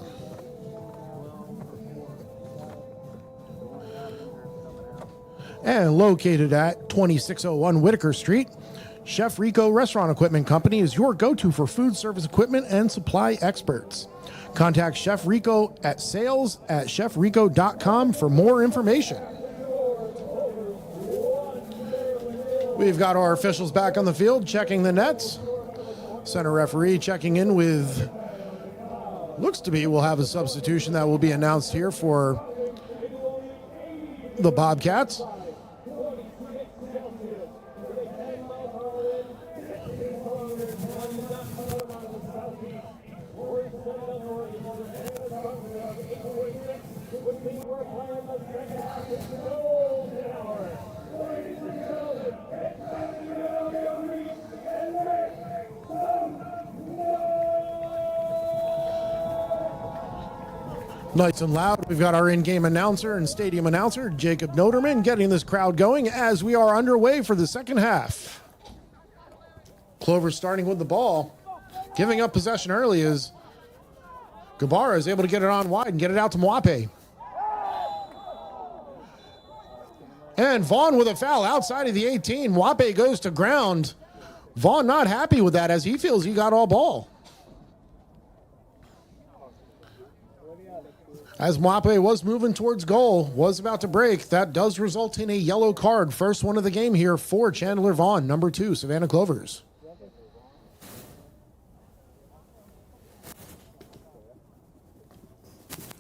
Speaker 3: And located at 2601 Whitaker Street, Chef Rico Restaurant Equipment Company is your go-to for food service equipment and supply experts. Contact Chef Rico at sales@chefrico.com for more information. We've got our officials back on the field checking the nets. Center referee checking in with, looks to be, we'll have a substitution that will be announced here for the Bobcats. Nice and loud. We've got our in-game announcer and stadium announcer, Jacob Noterman, getting this crowd going as we are underway for the second half. Clover starting with the ball. Giving up possession early as Guevara is able to get it on wide and get it out to Mwape. And Vaughn with a foul outside of the 18. Mwape goes to ground. Vaughn not happy with that as he feels he got all ball. As Mwape was moving towards goal, was about to break, that does result in a yellow card. First one of the game here for Chandler Vaughn, number 2, Savannah Clovers.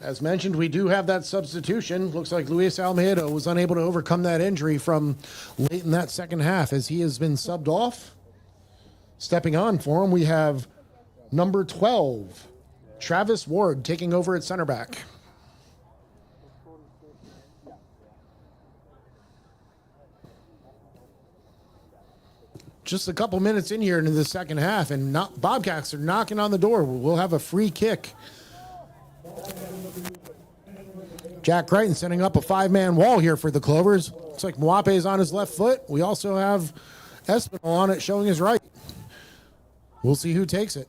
Speaker 3: As mentioned, we do have that substitution. Looks like Luis Almeida was unable to overcome that injury from late in that second half as he has been subbed off. Stepping on for him, we have number 12, Travis Ward, taking over at center back. Just a couple minutes in here into the second half, and Bobcats are knocking on the door. We'll have a free kick. Jack Crichton setting up a 5-man wall here for the Clovers. Looks like Mwape is on his left foot. We also have Espinal on it showing his right. We'll see who takes it.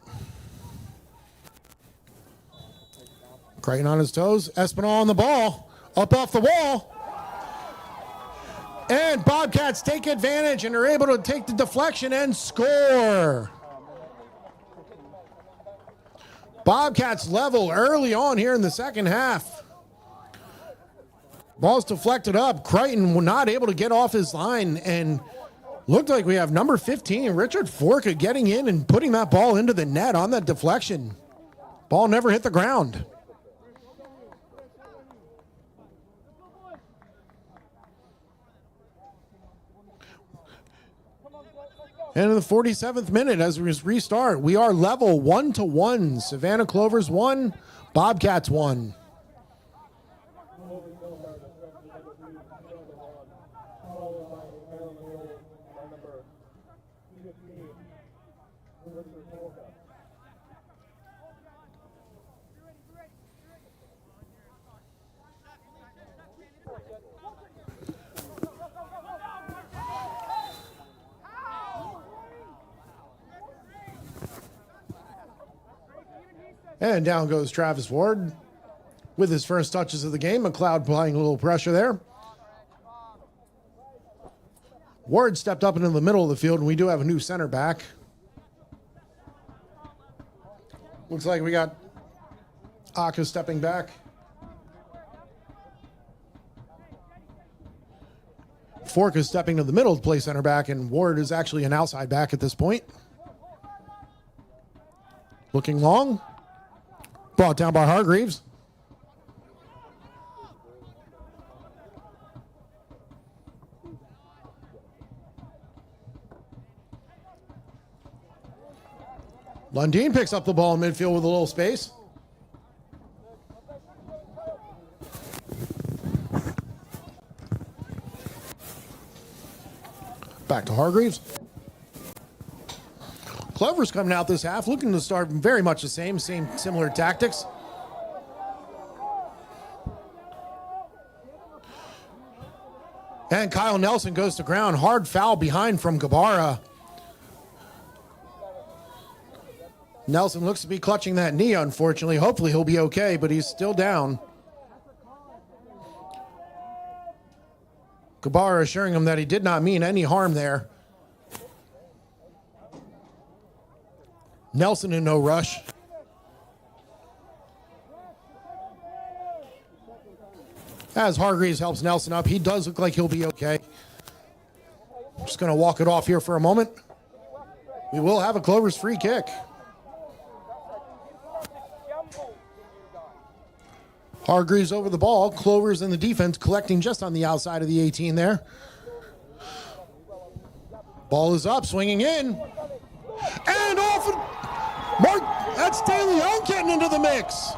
Speaker 3: Crichton on his toes. Espinal on the ball. Up off the wall. And Bobcats take advantage and are able to take the deflection and score. Bobcats level early on here in the second half. Ball's deflected up. Crichton not able to get off his line, and looked like we have number 15, Richard Forka, getting in and putting that ball into the net on that deflection. Ball never hit the ground. And in the 47th minute, as we restart, we are level 1-1. Savannah Clovers 1, Bobcats 1. And down goes Travis Ward with his first touches of the game. McLeod applying a little pressure there. Ward stepped up into the middle of the field, and we do have a new center back. Looks like we got Aka stepping back. Fork is stepping to the middle to play center back, and Ward is actually an outside back at this point. Looking long. Brought down by Hargreaves. Lundeen picks up the ball in midfield with a little space. Back to Hargreaves. Clovers coming out this half, looking to start very much the same similar tactics. And Kyle Nelson goes to ground. Hard foul behind from Gabara. Nelson looks to be clutching that knee, unfortunately. Hopefully he'll be okay, but he's still down. Gabara assuring him that he did not mean any harm there. Nelson in no rush. As Hargreaves helps Nelson up, he does look like he'll be okay. Just going to walk it off here for a moment. We will have a Clovers free kick. Hargreaves over the ball. Clovers in the defense collecting just on the outside of the 18 there. Ball is up, swinging in. And off. Mark, that's De Leon getting into the mix.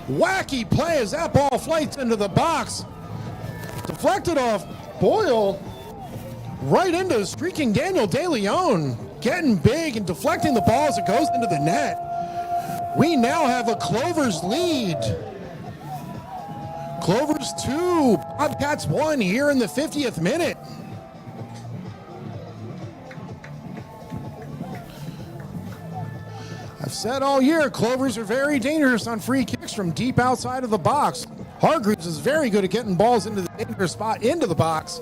Speaker 3: Wacky play as that ball flights into the box. Deflected off Boyle. Right into streaking Daniel De Leon. Getting big and deflecting the ball as it goes into the net. We now have a Clovers lead. Clovers 2, Bobcats 1 here in the 50th minute. I've said all year, Clovers are very dangerous on free kicks from deep outside of the box. Hargreaves is very good at getting balls into the dangerous spot into the box.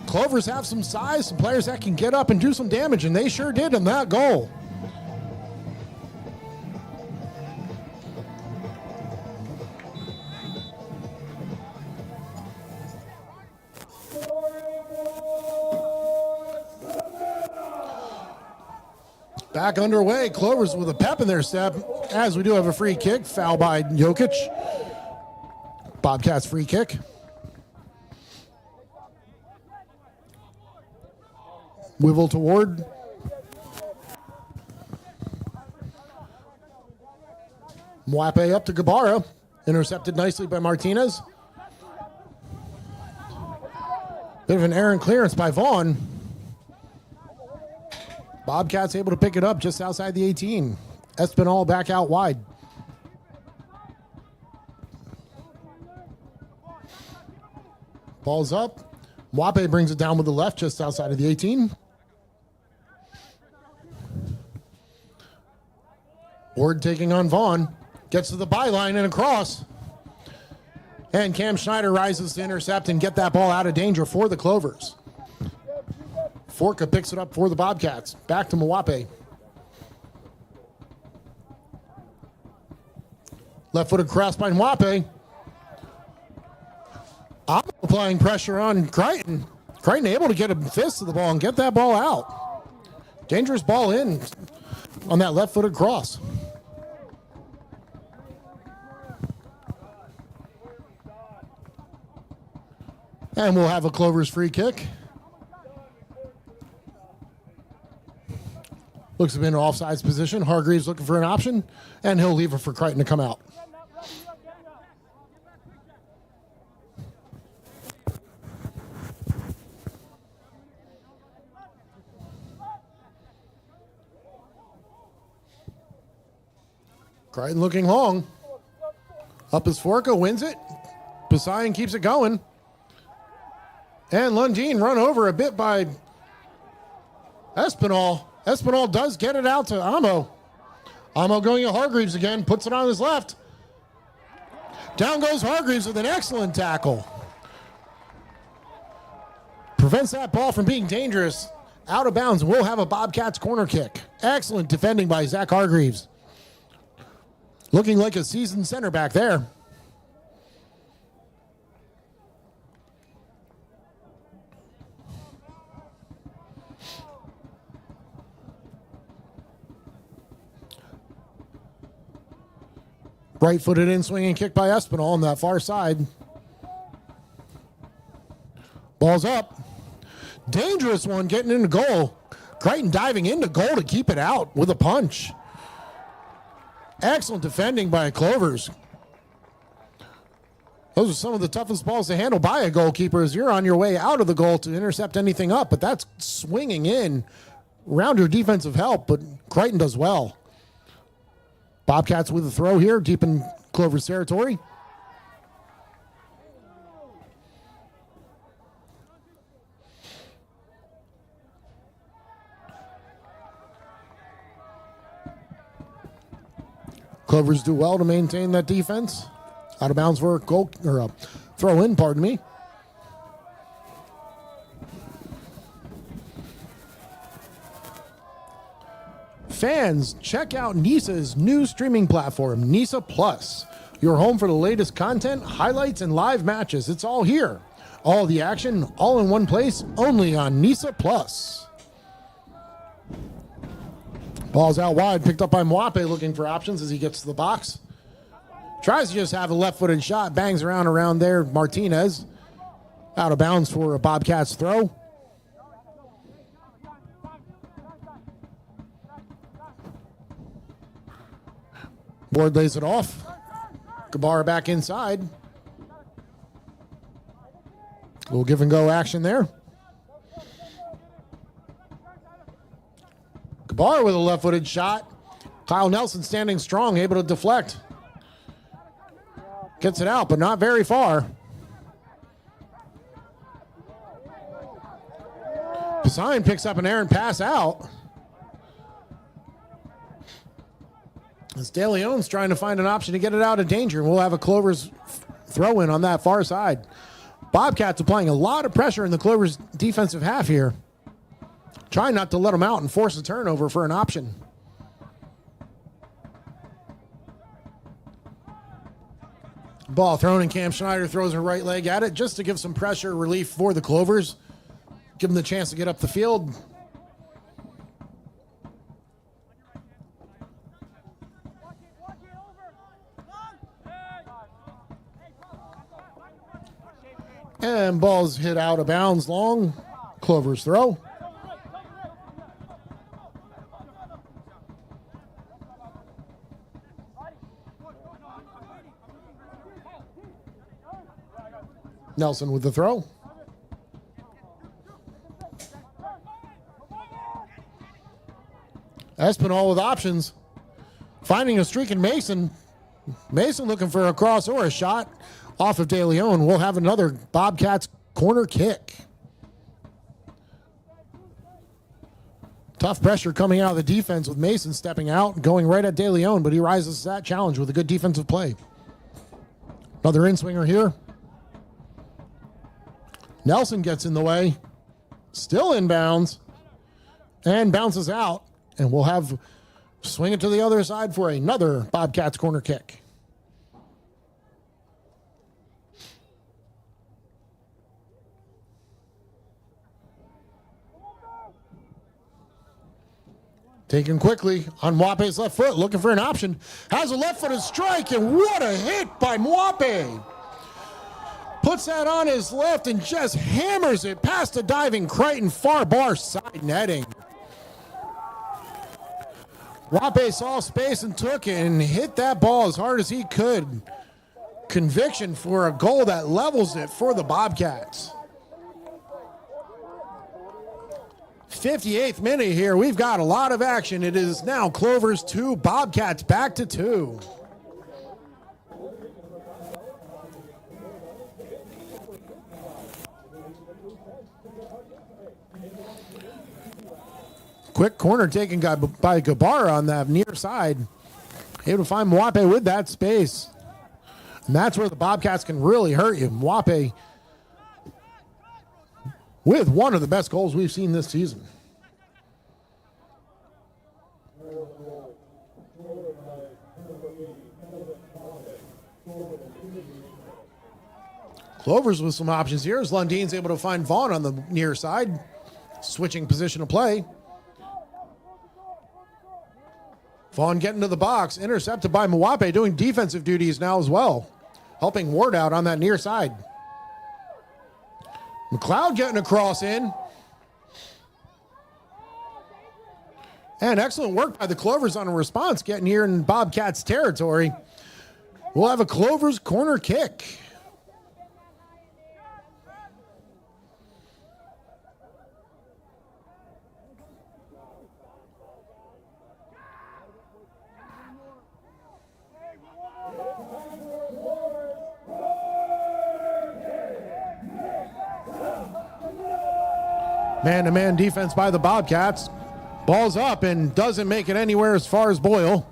Speaker 3: Clovers have some size, some players that can get up and do some damage, and they sure did in that goal. Back underway, Clovers with a pep in their step, as we do have a free kick, foul by Jokic. Bobcats free kick. Wivel to Ward. Mwape up to Gabara, intercepted nicely by Martinez. Bit of an errant clearance by Vaughn. Bobcats able to pick it up just outside the 18. Espinal back out wide. Ball's up. Mwape brings it down with the left just outside of the 18. Ward taking on Vaughn. Gets to the byline and across. And Cam Schneider rises to intercept and get that ball out of danger for the Clovers. Forka picks it up for the Bobcats. Back to Mwape. Left-footed cross by Mwape. Applying pressure on Crichton. Crichton able to get a fist to the ball and get that ball out. Dangerous ball in on that left-footed cross. And we'll have a Clovers free kick. Looks to be in an offsides position. Hargreaves looking for an option, and he'll leave it for Crichton to come out. Crichton looking long. Up is Forka, wins it. Poseidon keeps it going. And Lundeen run over a bit by Espinal. Espinal does get it out to Amo. Amo going to Hargreaves again, puts it on his left. Down goes Hargreaves with an excellent tackle. Prevents that ball from being dangerous. Out of bounds, and we'll have a Bobcats corner kick. Excellent defending by Zach Hargreaves. Looking like a seasoned center back there. Right-footed in swinging kick by Espinal on that far side. Ball's up. Dangerous one getting into goal. Crichton diving into goal to keep it out with a punch. Excellent defending by Clovers. Those are some of the toughest balls to handle by a goalkeeper as you're on your way out of the goal to intercept anything up, but that's swinging in around your defensive help, but Crichton does well. Bobcats with a throw here, deep in Clover's territory. Clovers do well to maintain that defense. Out of bounds for a goal, or a throw in, pardon me. Fans, check out NISA's new streaming platform, NISA Plus. Your home for the latest content, highlights, and live matches. It's all here. All the action, all in one place, only on NISA Plus. Ball's out wide, picked up by Mwape, looking for options as he gets to the box. Tries to just have a left-footed shot, bangs around there. Martinez out of bounds for a Bobcats throw. Board lays it off. Gabar back inside. A little give and go action there. Gabar with a left-footed shot. Kyle Nelson standing strong, able to deflect. Gets it out, but not very far. Poseidon picks up an errant pass out. As De Leon's trying to find an option to get it out of danger, and we'll have a Clovers throw in on that far side. Bobcats applying a lot of pressure in the Clovers defensive half here. Trying not to let them out and force a turnover for an option. Ball thrown, and Cam Schneider throws her right leg at it just to give some pressure relief for the Clovers. Give them the chance to get up the field. And ball's hit out of bounds long. Clovers throw. Nelson with the throw. Espinal with options. Finding a streak in Mason. Mason looking for a cross or a shot off of De Leon. We'll have another Bobcats corner kick. Tough pressure coming out of the defense with Mason stepping out, going right at De Leon, but he rises to that challenge with a good defensive play. Another in-swinger here. Nelson gets in the way. Still inbounds. And bounces out. And we'll have swing it to the other side for another Bobcats corner kick. Taken quickly on Mwape's left foot, looking for an option. Has a left-footed strike, and what a hit by Mwape. Puts that on his left and just hammers it past a diving Crichton, far bar side netting. Mwape saw space and took it and hit that ball as hard as he could. Conviction for a goal that levels it for the Bobcats. 58th minute here. We've got a lot of action. It is now Clovers 2, Bobcats back to 2. Quick corner taken by Gabara on that near side. Able to find Mwape with that space. And that's where the Bobcats can really hurt you. Mwape with one of the best goals we've seen this season. Clovers with some options here as Lundeen's able to find Vaughn on the near side. Switching position of play. Vaughn getting to the box. Intercepted by Mwape, doing defensive duties now as well. Helping Ward out on that near side. McLeod getting a cross in. And excellent work by the Clovers on a response, getting here in Bobcats territory. We'll have a Clovers corner kick. Man-to-man defense by the Bobcats. Ball's up and doesn't make it anywhere as far as Boyle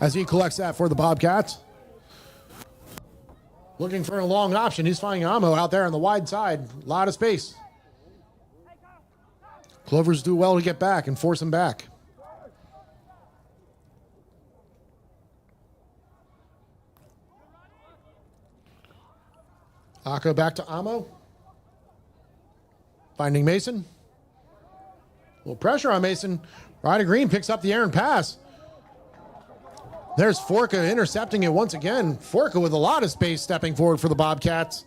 Speaker 3: as he collects that for the Bobcats. Looking for a long option. He's finding Amo out there on the wide side. A lot of space. Clovers do well to get back and force him back. Aka back to Amo. Finding Mason. A little pressure on Mason. Ryder Green picks up the errant pass. There's Forka intercepting it once again. Forka with a lot of space stepping forward for the Bobcats.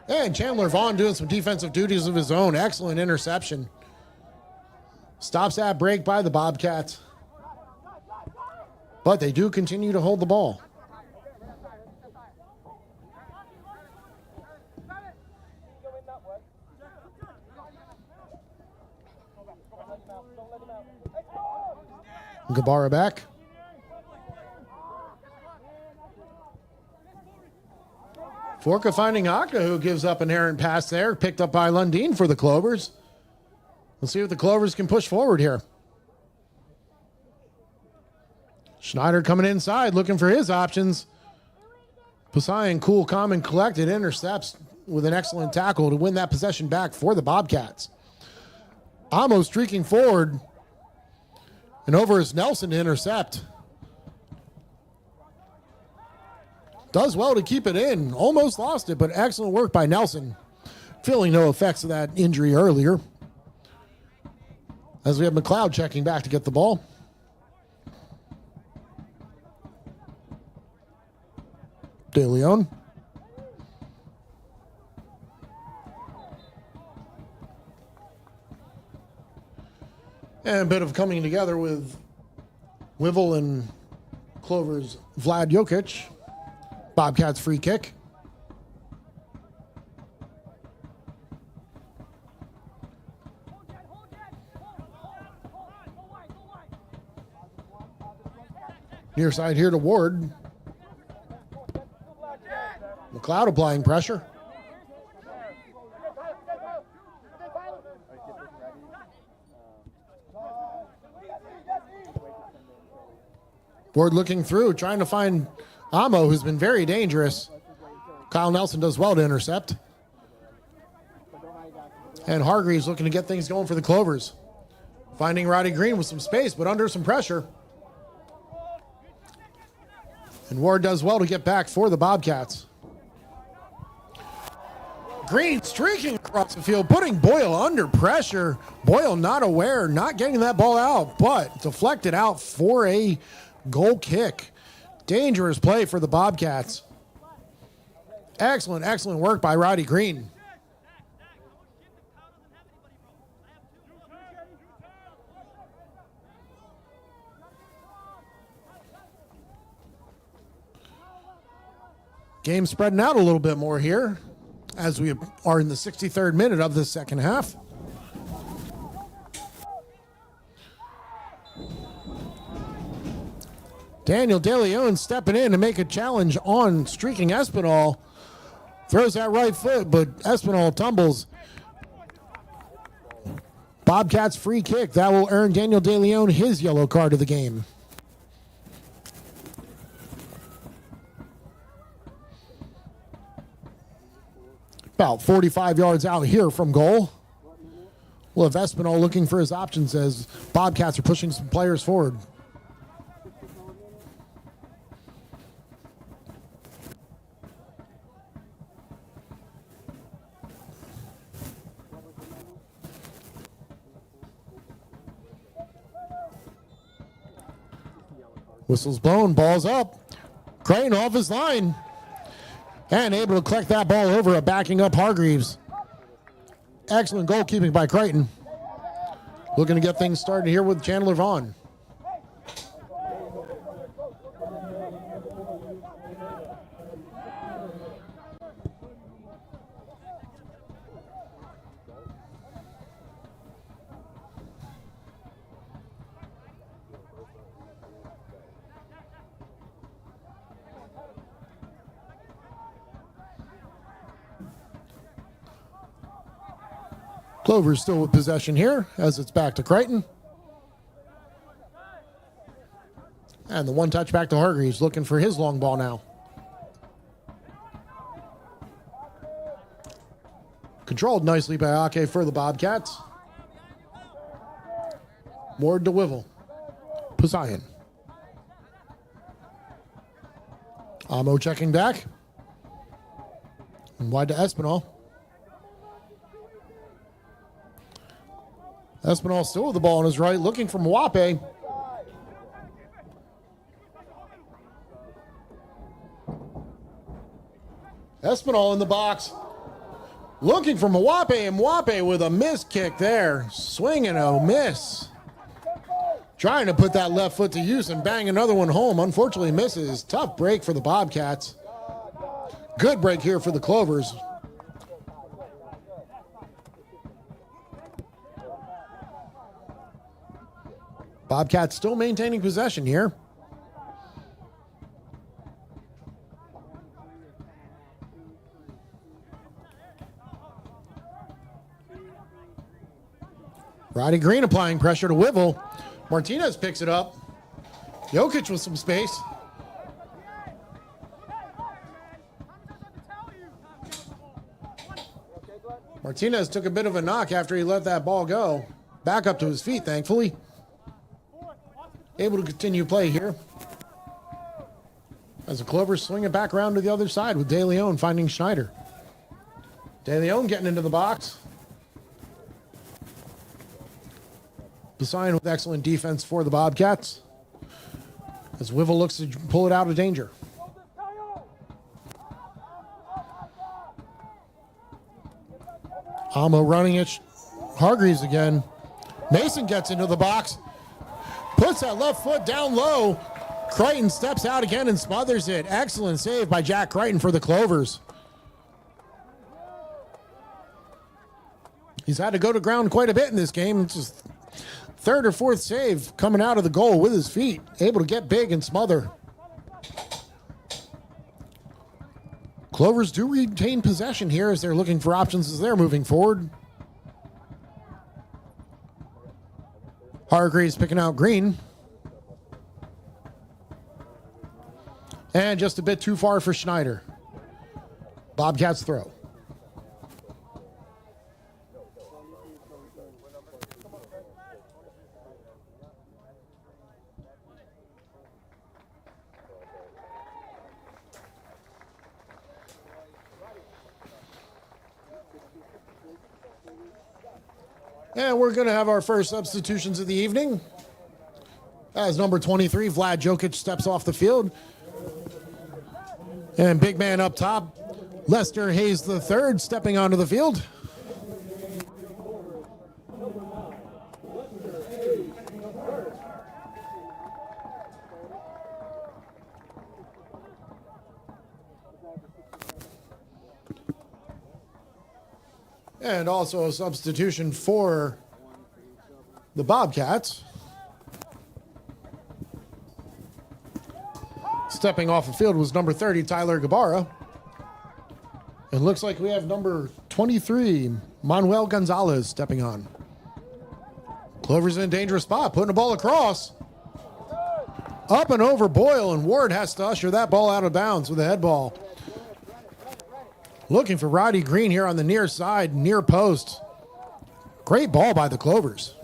Speaker 3: And Chandler Vaughn doing some defensive duties of his own. Excellent interception. Stops that break by the Bobcats. But they do continue to hold the ball. Gabara back. Forka finding Aka, who gives up an errant pass there. Picked up by Lundeen for the Clovers. Let's see if the Clovers can push forward here. Schneider coming inside, looking for his options. Poseidon, cool, calm, and collected, intercepts with an excellent tackle to win that possession back for the Bobcats. Amo streaking forward. And over is Nelson to intercept. Does well to keep it in. Almost lost it, but excellent work by Nelson. Feeling no effects of that injury earlier. As we have McLeod checking back to get the ball. De Leon. And a bit of coming together with Wivel and Clover's Vlad Jokic. Bobcats free kick. Near side here to Ward. McLeod applying pressure. Ward looking through, trying to find Amo, who's been very dangerous. Kyle Nelson does well to intercept. And Hargreaves looking to get things going for the Clovers. Finding Roddy Green with some space, but under some pressure. And Ward does well to get back for the Bobcats. Green streaking across the field, putting Boyle under pressure. Boyle not aware, not getting that ball out, but deflected out for a goal kick. Dangerous play for the Bobcats. Excellent, excellent work by Roddy Green. Game spreading out a little bit more here as we are in the 63rd minute of the second half. Daniel De Leon stepping in to make a challenge on streaking Espinal. Throws that right foot, but Espinal tumbles. Bobcats free kick. That will earn Daniel De Leon his yellow card of the game. About 45 yards out here from goal. We'll have Espinal looking for his options as Bobcats are pushing some players forward. Whistle's blown, ball's up. Creighton off his line. And able to collect that ball over a backing up Hargreaves. Excellent goalkeeping by Creighton. Looking to get things started here with Chandler Vaughn. Clovers still with possession here as it's back to Creighton. And the one touch back to Hargreaves looking for his long ball now. Controlled nicely by Ake for the Bobcats. Ward to Wivel. Poseidon. Amo checking back. And wide to Espinal. Espinal still with the ball on his right, looking for Mwape. Espinal in the box, looking for Mwape, and Mwape with a missed kick there. Swing and a miss. Trying to put that left foot to use and bang another one home. Unfortunately misses. Tough break for the Bobcats. Good break here for the Clovers. Bobcats still maintaining possession here. Roddy Green applying pressure to Wivel. Martinez picks it up. Jokic with some space. Martinez took a bit of a knock after he let that ball go. Back up to his feet, thankfully. Able to continue play here. As the Clovers swing it back around to the other side with De Leon finding Schneider. De Leon getting into the box. Poseidon with excellent defense for the Bobcats. As Wivel looks to pull it out of danger. Amo running it. Hargreaves again. Mason gets into the box. Puts that left foot down low. Creighton steps out again and smothers it. Excellent save by Jack Creighton for the Clovers. He's had to go to ground quite a bit in this game. It's his third or fourth save coming out of the goal with his feet. Able to get big and smother. Clovers do retain possession here as they're looking for options as they're moving forward. Hargreaves picking out Green. And just a bit too far for Schneider. Bobcats throw. And we're going to have our first substitutions of the evening. As number 23, Vlad Jokic steps off the field. And big man up top, Lester Hayes III stepping onto the field. And also a substitution for the Bobcats. Stepping off the field was number 30, Tyler Gabarra. It looks like we have number 23, Manuel Gonzalez, stepping on. Clovers in a dangerous spot, putting the ball across. Up and over Boyle, and Ward has to usher that ball out of bounds with a head ball. Looking for Roddy Green here on the near side, near post. Great ball by the Clovers.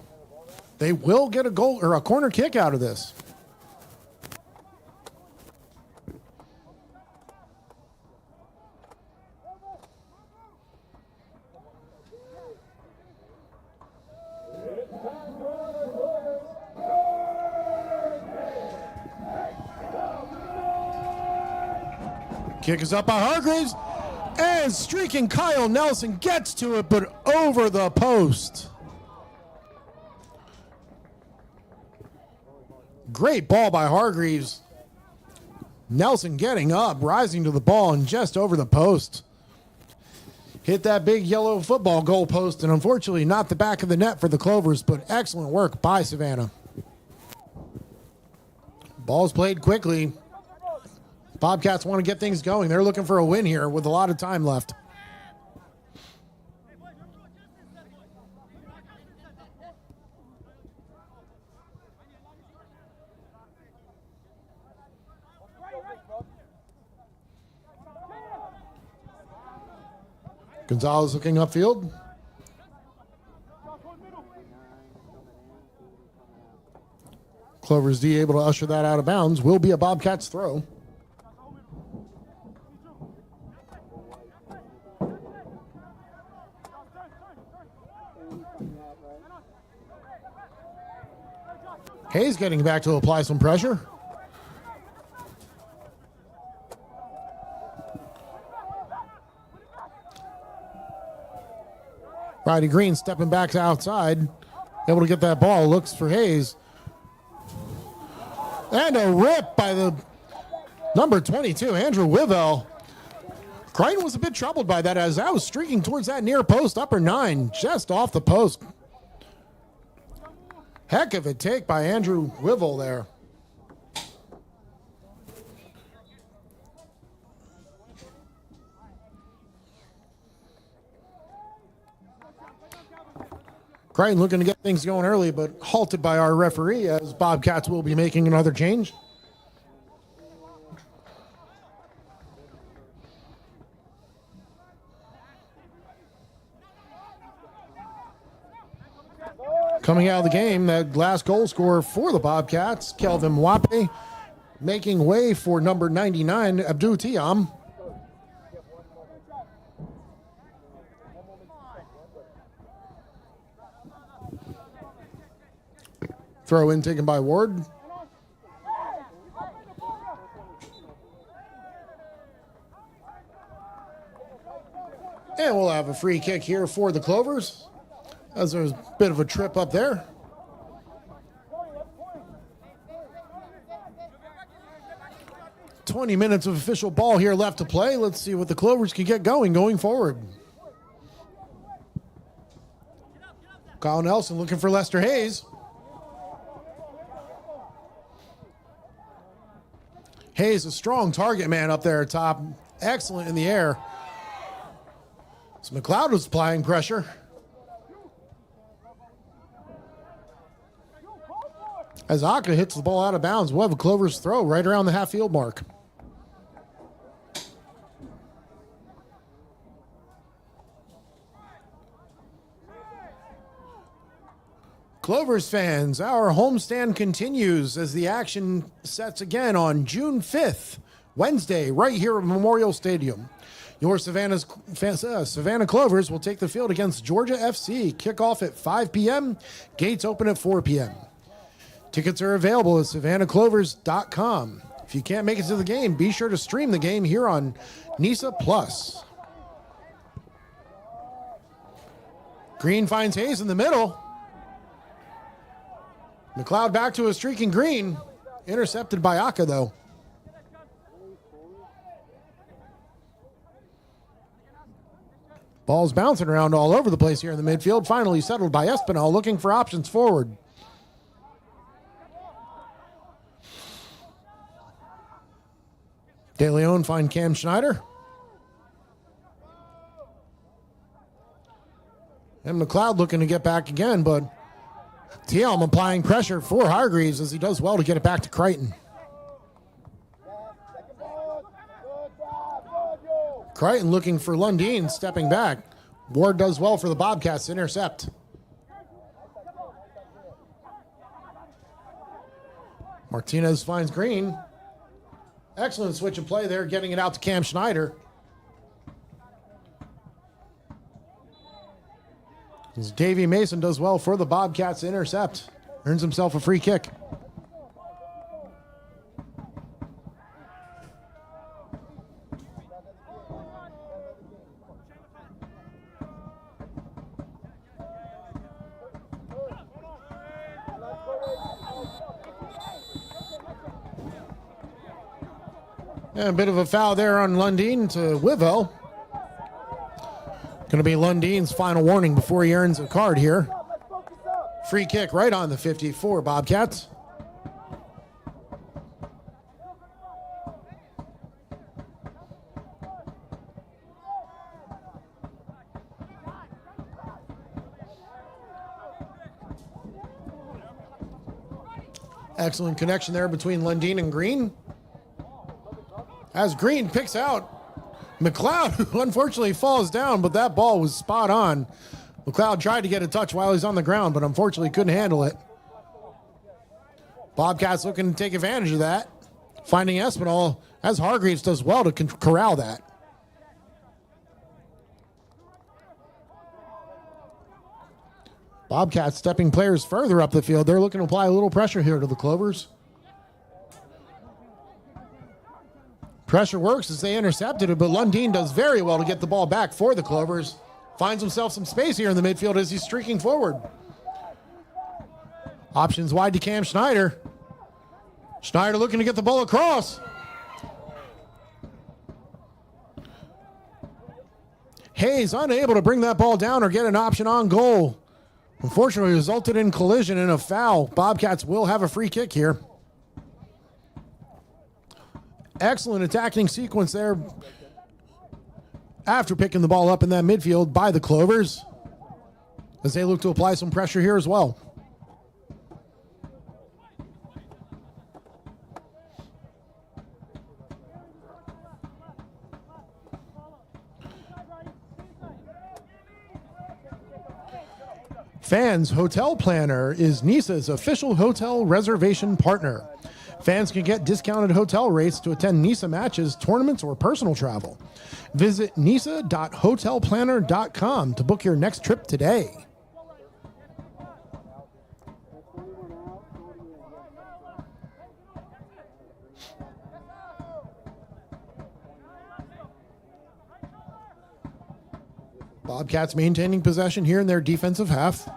Speaker 3: They will get a goal or a corner kick out of this. Kick is up by Hargreaves, and streaking Kyle Nelson gets to it, but over the post. Great ball by Hargreaves. Nelson getting up, rising to the ball, and just over the post. Hit that big yellow football goal post, and unfortunately not the back of the net for the Clovers, but excellent work by Savannah. Ball's played quickly. Bobcats want to get things going. They're looking for a win here with a lot of time left. Gonzalez looking upfield. Clovers D able to usher that out of bounds. Will be a Bobcats throw. Hayes getting back to apply some pressure. Roddy Green stepping back to outside. Able to get that ball. Looks for Hayes. And a rip by the number 22, Andrew Wivell. Crichton was a bit troubled by that as I was streaking towards that near post, upper 9, just off the post. Heck of a take by Andrew Wivell there. Crichton looking to get things going early, but halted by our referee as Bobcats will be making another change. Coming out of the game, that last goal scorer for the Bobcats, Kelvin Mwape, making way for number 99, Abdou Tiam. Throw in taken by Ward. And we'll have a free kick here for the Clovers, as there's a bit of a trip up there. "20 minutes of official ball here left to play. Let's see what the Clovers can get going forward. Kyle Nelson looking for Lester Hayes. Hayes, a strong target man up there at top. Excellent in the air. So McLeod was applying pressure. As Aka hits the ball out of bounds, we'll have a Clovers throw right around the half-field mark. Clovers fans, our homestand continues as the action sets again on June 5th, Wednesday, right here at Memorial Stadium. Your Savannah Clovers will take the field against Georgia FC. Kickoff at 5 p.m., gates open at 4 p.m. Tickets are available at savannahclovers.com. If you can't make it to the game, be sure to stream the game here on NISA Plus. Green finds Hayes in the middle. McLeod back to a streaking Green. Intercepted by Aka, though. Ball's bouncing around all over the place here in the midfield. Finally settled by Espinal, looking for options forward. De Leon find Cam Schneider. And McLeod looking to get back again, but Thielm applying pressure for Hargreaves as he does well to get it back to Crichton. Crichton looking for Lundeen, stepping back. Ward does well for the Bobcats to intercept. Martinez finds Green. Excellent switch of play there, getting it out to Cam Schneider. As Davey Mason does well for the Bobcats to intercept. Earns himself a free kick. And a bit of a foul there on Lundeen to Wivo. Going to be Lundeen's final warning before he earns a card here. Free kick right on the 54 Bobcats. Excellent connection there between Lundeen and Green. As Green picks out McLeod, who unfortunately falls down, but that ball was spot on. McLeod tried to get a touch while he's on the ground, but unfortunately couldn't handle it. Bobcats looking to take advantage of that. Finding Espinal, as Hargreaves does well to corral that. Bobcats stepping players further up the field. They're looking to apply a little pressure here to the Clovers. Pressure works as they intercepted it, but Lundeen does very well to get the ball back for the Clovers. Finds himself some space here in the midfield as he's streaking forward. Options wide to Cam Schneider. Schneider looking to get the ball across. Hayes unable to bring that ball down or get an option on goal. Unfortunately, resulted in collision and a foul. Bobcats will have a free kick here. Excellent attacking sequence there after picking the ball up in that midfield by the Clovers as they look to apply some pressure here as well. Fans Hotel Planner is NISA's official hotel reservation partner. Fans can get discounted hotel rates to attend NISA matches, tournaments, or personal travel. Visit nisa.hotelplanner.com to book your next trip today. Bobcats maintaining possession here in their defensive half.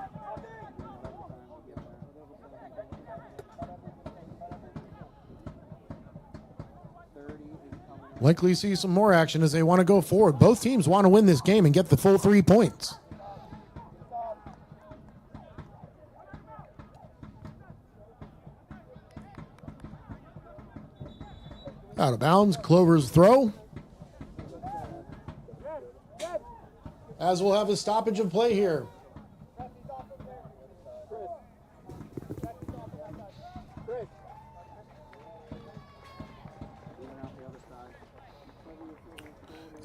Speaker 3: Likely see some more action as they want to go forward. Both teams want to win this game and get the full 3 points. Out of bounds, Clovers throw. As we'll have a stoppage of play here.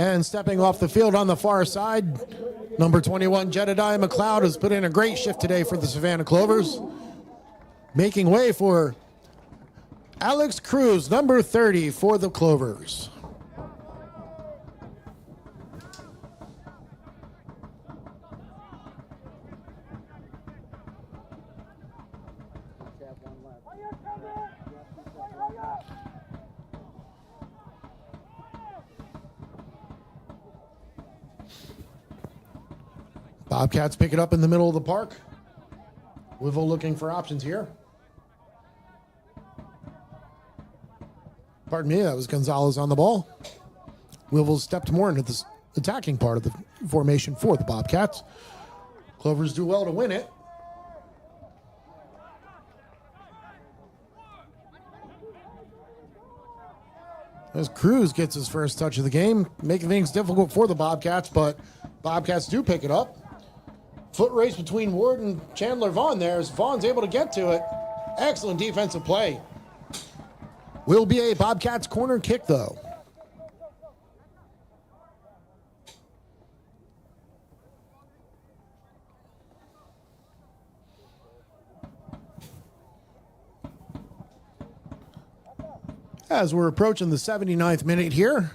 Speaker 3: And stepping off the field on the far side, number 21, Jedediah McLeod, has put in a great shift today for the Savannah Clovers. Making way for Alex Cruz, number 30 for the Clovers. Bobcats pick it up in the middle of the park. Wivel looking for options here. Pardon me, that was Gonzalez on the ball. Wivel stepped more into the attacking part of the formation for the Bobcats. Clovers do well to win it. As Cruz gets his first touch of the game, making things difficult for the Bobcats, but Bobcats do pick it up. Foot race between Ward and Chandler Vaughn there as Vaughn's able to get to it. Excellent defensive play. Will be a Bobcats corner kick, though. As we're approaching the 79th minute here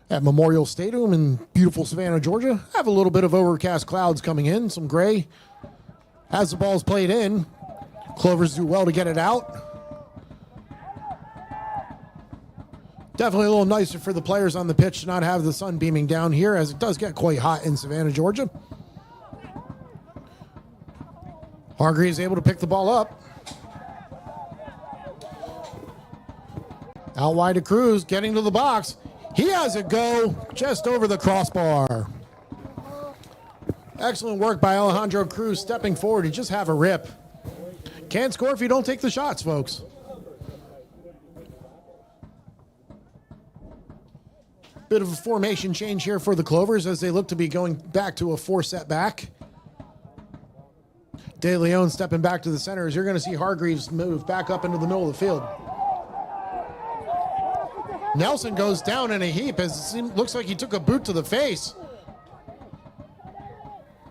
Speaker 3: at Memorial Stadium in beautiful Savannah, Georgia, have a little bit of overcast clouds coming in, some gray. As the ball's played in, Clovers do well to get it out. Definitely a little nicer for the players on the pitch to not have the sun beaming down here, as it does get quite hot in Savannah, Georgia. Hargreaves able to pick the ball up. Out wide to Cruz, getting to the box. He has it go just over the crossbar. Excellent work by Alejandro Cruz stepping forward to just have a rip. Can't score if you don't take the shots, folks. Bit of a formation change here for the Clovers as they look to be going back to a 4-set back. De Leon stepping back to the center as you're going to see Hargreaves move back up into the middle of the field. Nelson goes down in a heap as it looks like he took a boot to the face.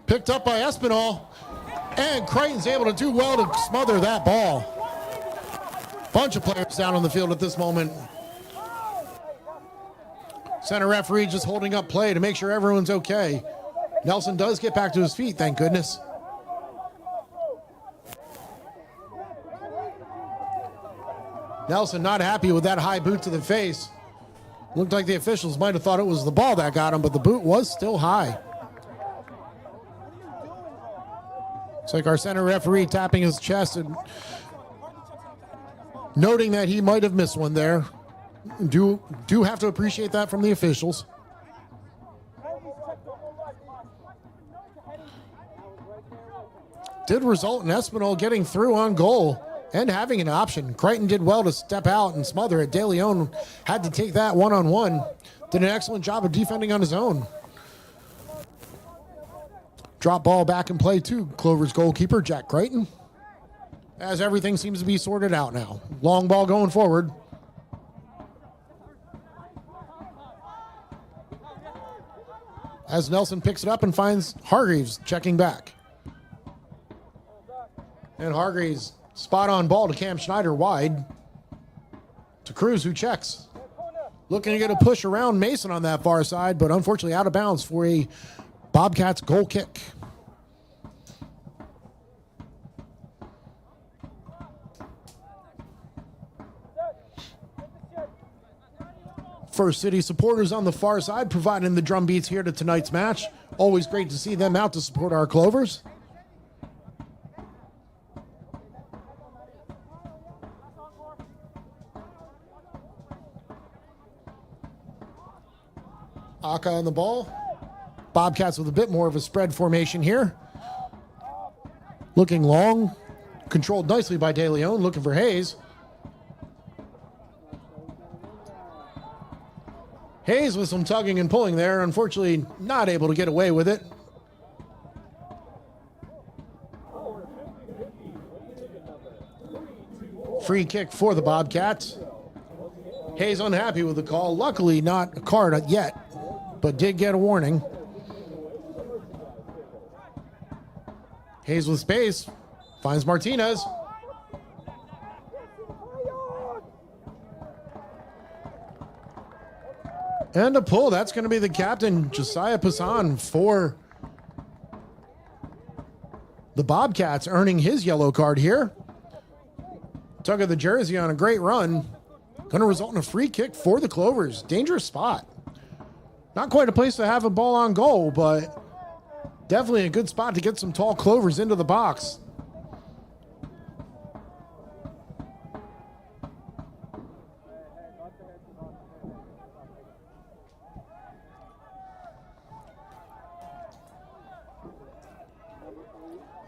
Speaker 3: Picked up by Espinal, and Crichton's able to do well to smother that ball. Bunch of players down on the field at this moment. Center referee just holding up play to make sure everyone's okay. Nelson does get back to his feet, thank goodness. Nelson not happy with that high boot to the face. Looked like the officials might have thought it was the ball that got him, but the boot was still high. It's like our center referee tapping his chest and noting that he might have missed one there. Do have to appreciate that from the officials. Did result in Espinal getting through on goal and having an option. Crichton did well to step out and smother it. De Leon had to take that one-on-one. Did an excellent job of defending on his own. Drop ball back in play to Clover's goalkeeper, Jack Crichton. As everything seems to be sorted out now. Long ball going forward. As Nelson picks it up and finds Hargreaves checking back. And Hargreaves spot on ball to Cam Schneider wide. To Cruz who checks. Looking to get a push around Mason on that far side, but unfortunately out of bounds for a Bobcats goal kick. First City supporters on the far side providing the drum beats here to tonight's match. Always great to see them out to support our Clovers. Aka on the ball. Bobcats with a bit more of a spread formation here. Looking long. Controlled nicely by De Leon. Looking for Hayes. Hayes with some tugging and pulling there. Unfortunately, not able to get away with it. Free kick for the Bobcats. Hayes unhappy with the call. Luckily, not a card yet, but did get a warning. Hayes with space. Finds Martinez. And a pull. That's going to be the captain, Josiah Passan, for the Bobcats, earning his yellow card here. Tug of the jersey on a great run. Going to result in a free kick for the Clovers. Dangerous spot. Not quite a place to have a ball on goal, but definitely a good spot to get some tall Clovers into the box.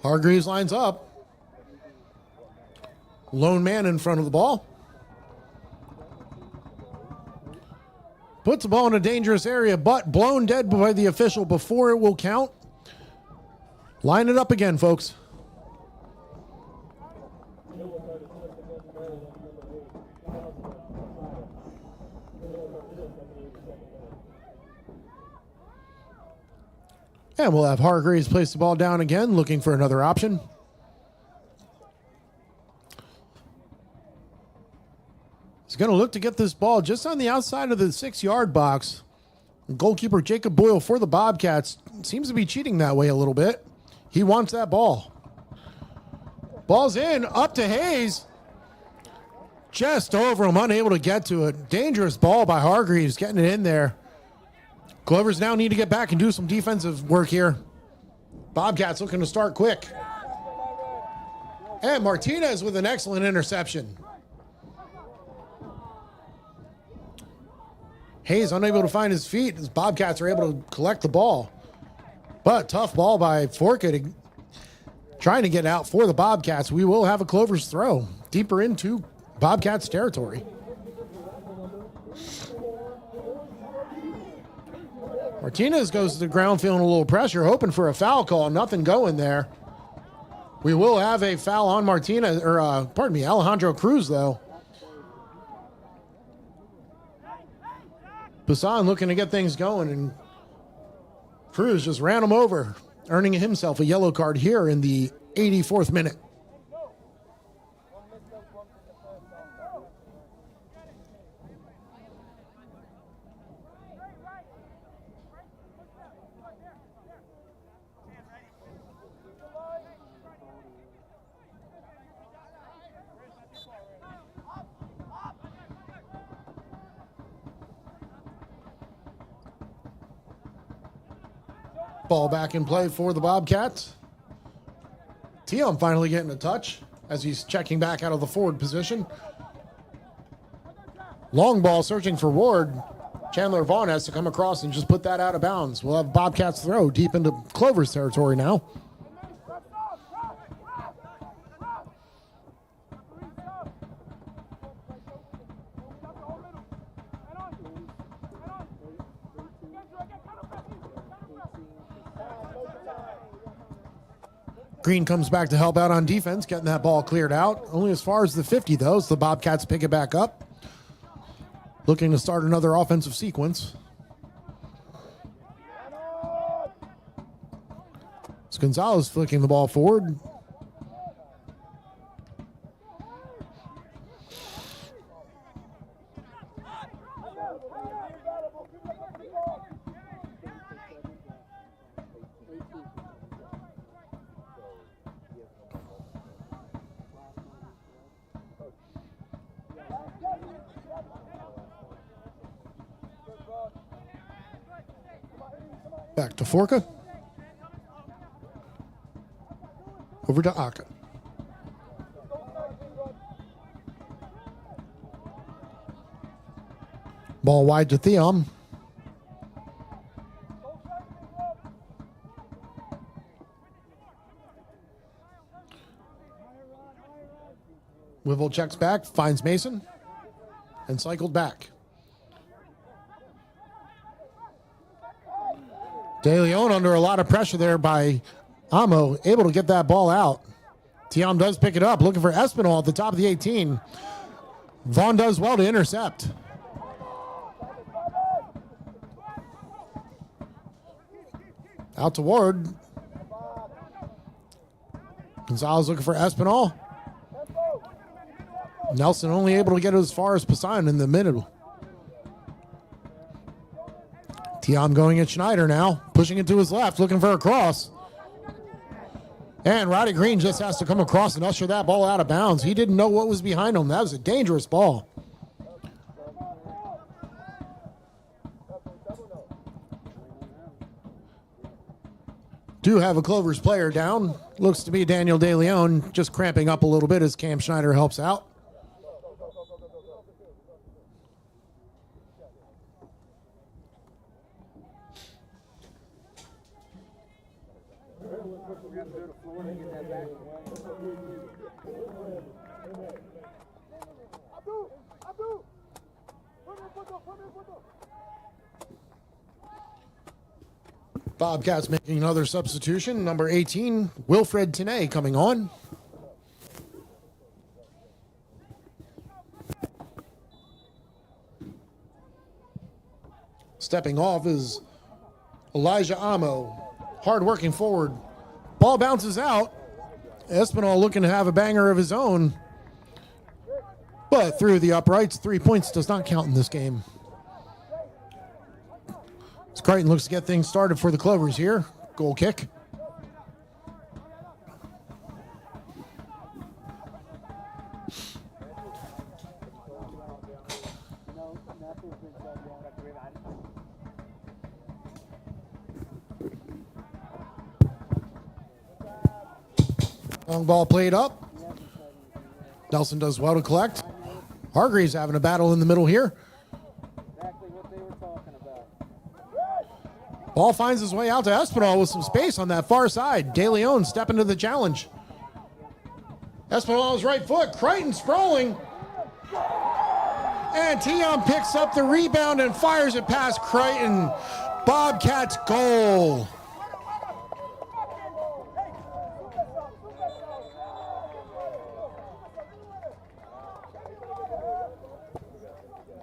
Speaker 3: Hargreaves lines up. Lone man in front of the ball. Puts the ball in a dangerous area, but blown dead by the official before it will count. Line it up again, folks. And we'll have Hargreaves place the ball down again, looking for another option. He's going to look to get this ball just on the outside of the 6-yard box. Goalkeeper Jacob Boyle for the Bobcats seems to be cheating that way a little bit. He wants that ball. Ball's in, up to Hayes. Just over him, unable to get to it. Dangerous ball by Hargreaves, getting it in there. Clovers now need to get back and do some defensive work here. Bobcats looking to start quick. And Martinez with an excellent interception. Hayes unable to find his feet as Bobcats are able to collect the ball. But tough ball by Forka trying to get out for the Bobcats. We will have a Clovers throw deeper into Bobcats territory. Martinez goes to the ground feeling a little pressure, hoping for a foul call. Nothing going there. We will have a foul on Martinez, or pardon me, Alejandro Cruz, though. Poussin looking to get things going, and Cruz just ran him over, earning himself a yellow card here in the 84th minute. Ball back in play for the Bobcats. Tiam finally getting a touch as he's checking back out of the forward position. Long ball searching for Ward. Chandler Vaughn has to come across and just put that out of bounds. We'll have Bobcats throw deep into Clovers territory now. Green comes back to help out on defense, getting that ball cleared out. Only as far as the 50, though, so the Bobcats pick it back up. Looking to start another offensive sequence. It's Gonzalez flicking the ball forward. Back to Forka. Over to Aka. Ball wide to Thiam. Wivel checks back, finds Mason, and cycled back. De Leon under a lot of pressure there by Amo, able to get that ball out. Tiam does pick it up, looking for Espinal at the top of the 18. Vaughn does well to intercept. Out to Ward. Gonzalez looking for Espinal. Nelson only able to get as far as Poussin in the middle. Tiam going at Schneider now, pushing it to his left, looking for a cross. And Roddy Green just has to come across and usher that ball out of bounds. He didn't know what was behind him. That was a dangerous ball. Do have a Clovers player down. Looks to be Daniel De Leon, just cramping up a little bit as Cam Schneider helps out. Bobcats making another substitution. Number 18, Wilfred Tenay coming on. Stepping off is Elijah Amo. Hard-working forward. Ball bounces out. Espinal looking to have a banger of his own. But through the uprights, 3 points does not count in this game. As Crichton looks to get things started for the Clovers here. Goal kick. Long ball played up. Nelson does well to collect. Hargreaves having a battle in the middle here.
Speaker 4: Exactly what they were talking about.
Speaker 3: Ball finds his way out to Espinal with some space on that far side. De Leon stepping to the challenge. Espinal's right foot. Crichton sprawling. And Tion picks up the rebound and fires it past Crichton. Bobcats goal.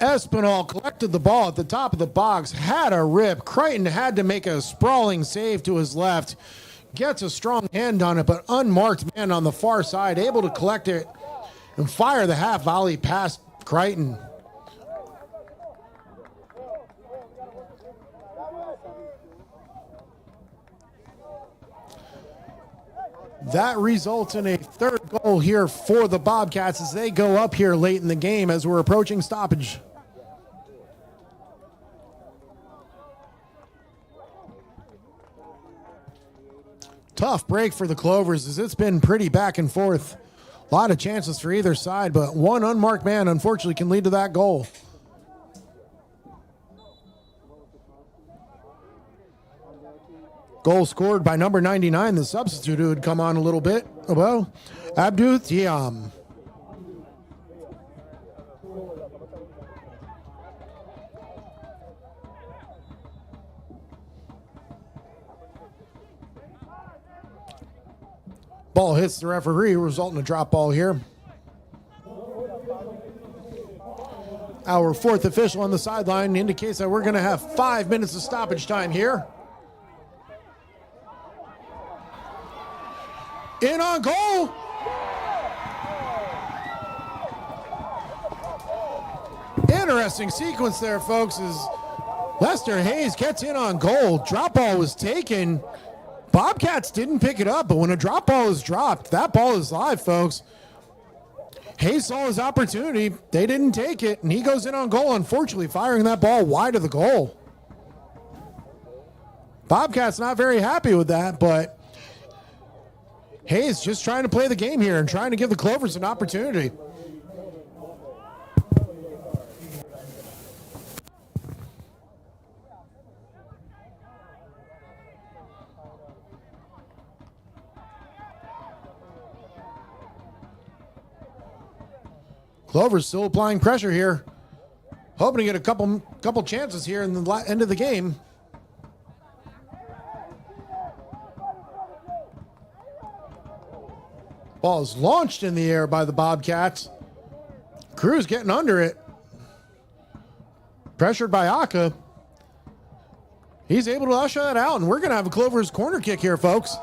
Speaker 3: Espinal collected the ball at the top of the box, had a rip. Crichton had to make a sprawling save to his left. Gets a strong hand on it, but unmarked man on the far side, able to collect it and fire the half volley past Crichton. That results in a third goal here for the Bobcats as they go up here late in the game as we're approaching stoppage. Tough break for the Clovers as it's been pretty back and forth. A lot of chances for either side, but one unmarked man unfortunately can lead to that goal. Goal scored by number 99, the substitute who had come on a little bit. Well, Abdou Thiam. Ball hits the referee, resulting in a drop ball here. Our fourth official on the sideline indicates that we're going to have 5 minutes of stoppage time here. In on goal. Interesting sequence there, folks, as Lester Hayes gets in on goal. Drop ball was taken. Bobcats didn't pick it up, but when a drop ball is dropped, that ball is live, folks. Hayes saw his opportunity. They didn't take it, and he goes in on goal, unfortunately, firing that ball wide of the goal. Bobcats not very happy with that, but Hayes just trying to play the game here and trying to give the Clovers an opportunity. Clovers still applying pressure here. Hoping to get a couple chances here in the end of the game. Ball is launched in the air by the Bobcats. Cruz getting under it. Pressured by Aka. He's able to usher that out, and we're going to have a Clovers corner kick here, folks.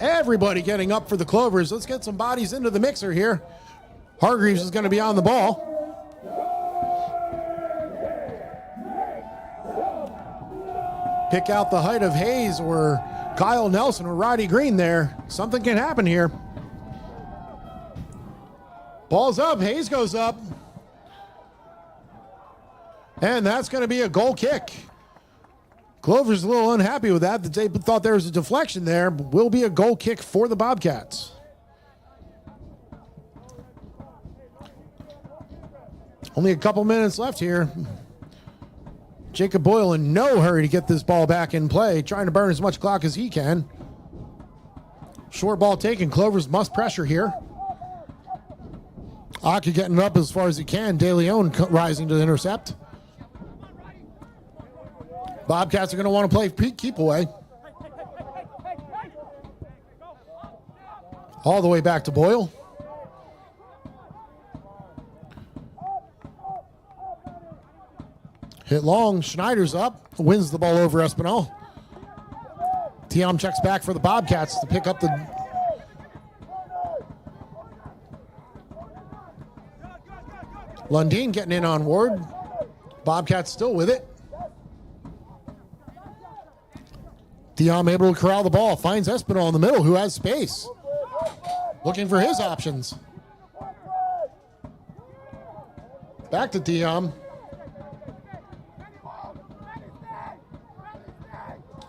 Speaker 3: Everybody getting up for the Clovers. Let's get some bodies into the mixer here. Hargreaves is going to be on the ball. Pick out the height of Hayes or Kyle Nelson or Roddy Green there. Something can happen here. Ball's up. Hayes goes up. And that's going to be a goal kick. Clover's a little unhappy with that. They thought there was a deflection there, but will be a goal kick for the Bobcats. Only a couple minutes left here. Jacob Boyle in no hurry to get this ball back in play, trying to burn as much clock as he can. Short ball taken. Clovers must pressure here. Aka getting up as far as he can. De Leon rising to intercept. Bobcats are going to want to play keep away. All the way back to Boyle. Hit long. Schneider's up. Wins the ball over Espinal. Tiam checks back for the Bobcats to pick up the... Lundeen getting in on Ward. Bobcats still with it. Tiam able to corral the ball. Finds Espinal in the middle, who has space. Looking for his options. Back to Tiam.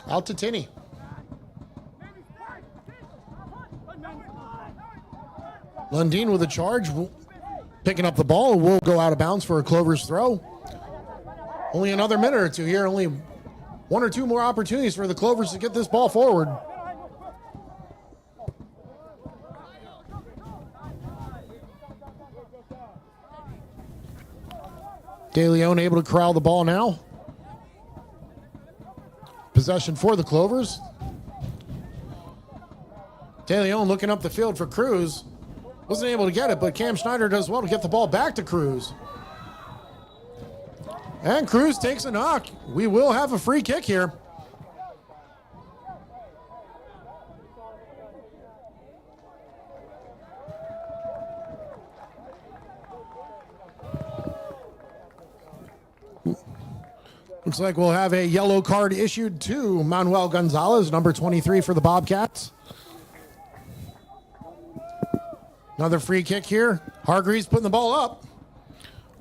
Speaker 3: Out to Tinney. Lundeen with a charge. Picking up the ball. Will go out of bounds for a Clovers throw. Only another minute or two here. Only one or two more opportunities for the Clovers to get this ball forward. De Leon able to corral the ball now. Possession for the Clovers. De Leon looking up the field for Cruz. Wasn't able to get it, but Cam Schneider does well to get the ball back to Cruz. And Cruz takes a knock. We will have a free kick here. Looks like we'll have a yellow card issued to Manuel Gonzalez, number 23 for the Bobcats. Another free kick here. Hargreaves putting the ball up.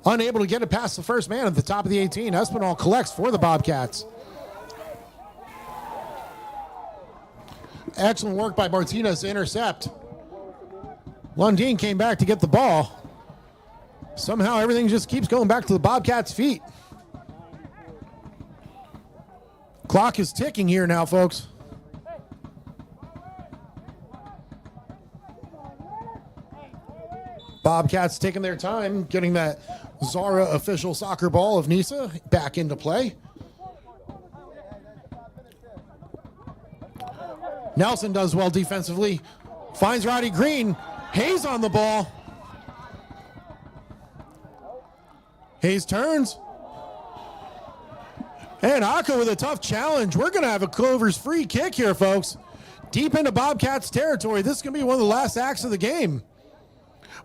Speaker 3: Unable to get it past the first man at the top of the 18. Espinal collects for the Bobcats. Excellent work by Martinez to intercept. Lundeen came back to get the ball. Somehow everything just keeps going back to the Bobcats' feet. Clock is ticking here now, folks. Bobcats taking their time, getting that Zara official soccer ball of NISA back into play. Nelson does well defensively. Finds Roddy Green. Hayes on the ball. Hayes turns. And Aka with a tough challenge. We're going to have a Clovers free kick here, folks. Deep into Bobcats territory. This is going to be one of the last acts of the game.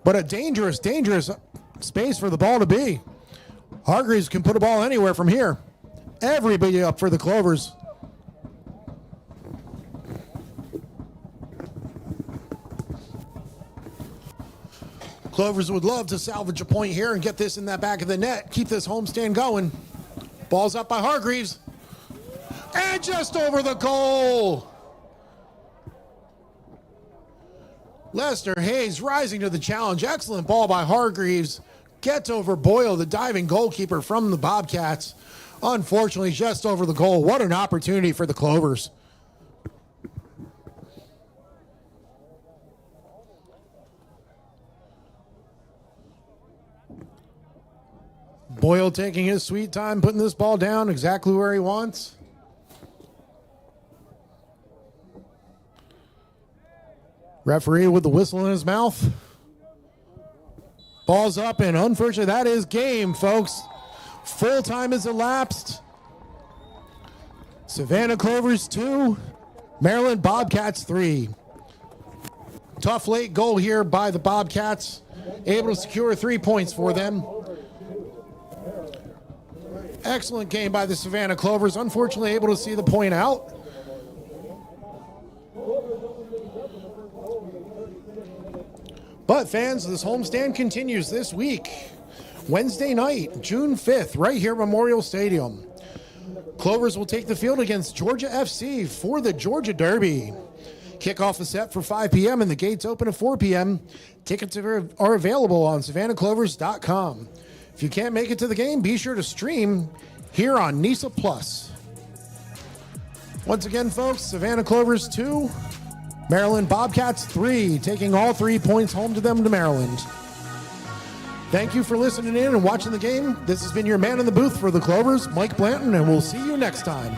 Speaker 3: But a dangerous, dangerous space for the ball to be. Hargreaves can put a ball anywhere from here. Everybody up for the Clovers. Clovers would love to salvage a point here and get this in that back of the net. Keep this homestand going. Ball's up by Hargreaves. And just over the goal. Lester Hayes rising to the challenge. Excellent ball by Hargreaves. Gets over Boyle, the diving goalkeeper from the Bobcats. Unfortunately, just over the goal. What an opportunity for the Clovers. Boyle taking his sweet time, putting this ball down exactly where he wants. Referee with the whistle in his mouth. Ball's up, and unfortunately, that is game, folks. Full time has elapsed. Savannah Clovers 2, Maryland Bobcats 3. Tough late goal here by the Bobcats. Able to secure 3 points for them. Excellent game by the Savannah Clovers. Unfortunately, able to see the point out. But fans, this homestand continues this week. Wednesday night, June 5th, right here at Memorial Stadium. Clovers will take the field against Georgia FC for the Georgia Derby. Kickoff is set for 5 p.m. and the gates open at 4 p.m. Tickets are available on SavannahClovers.com. If you can't make it to the game, be sure to stream here on NISA Plus. Once again, folks, Savannah Clovers 2, Maryland Bobcats 3, taking all 3 points home to them to Maryland. Thank you for listening in and watching the game. This has been your man in the booth for the Clovers, Mike Blanton, and we'll see you next time.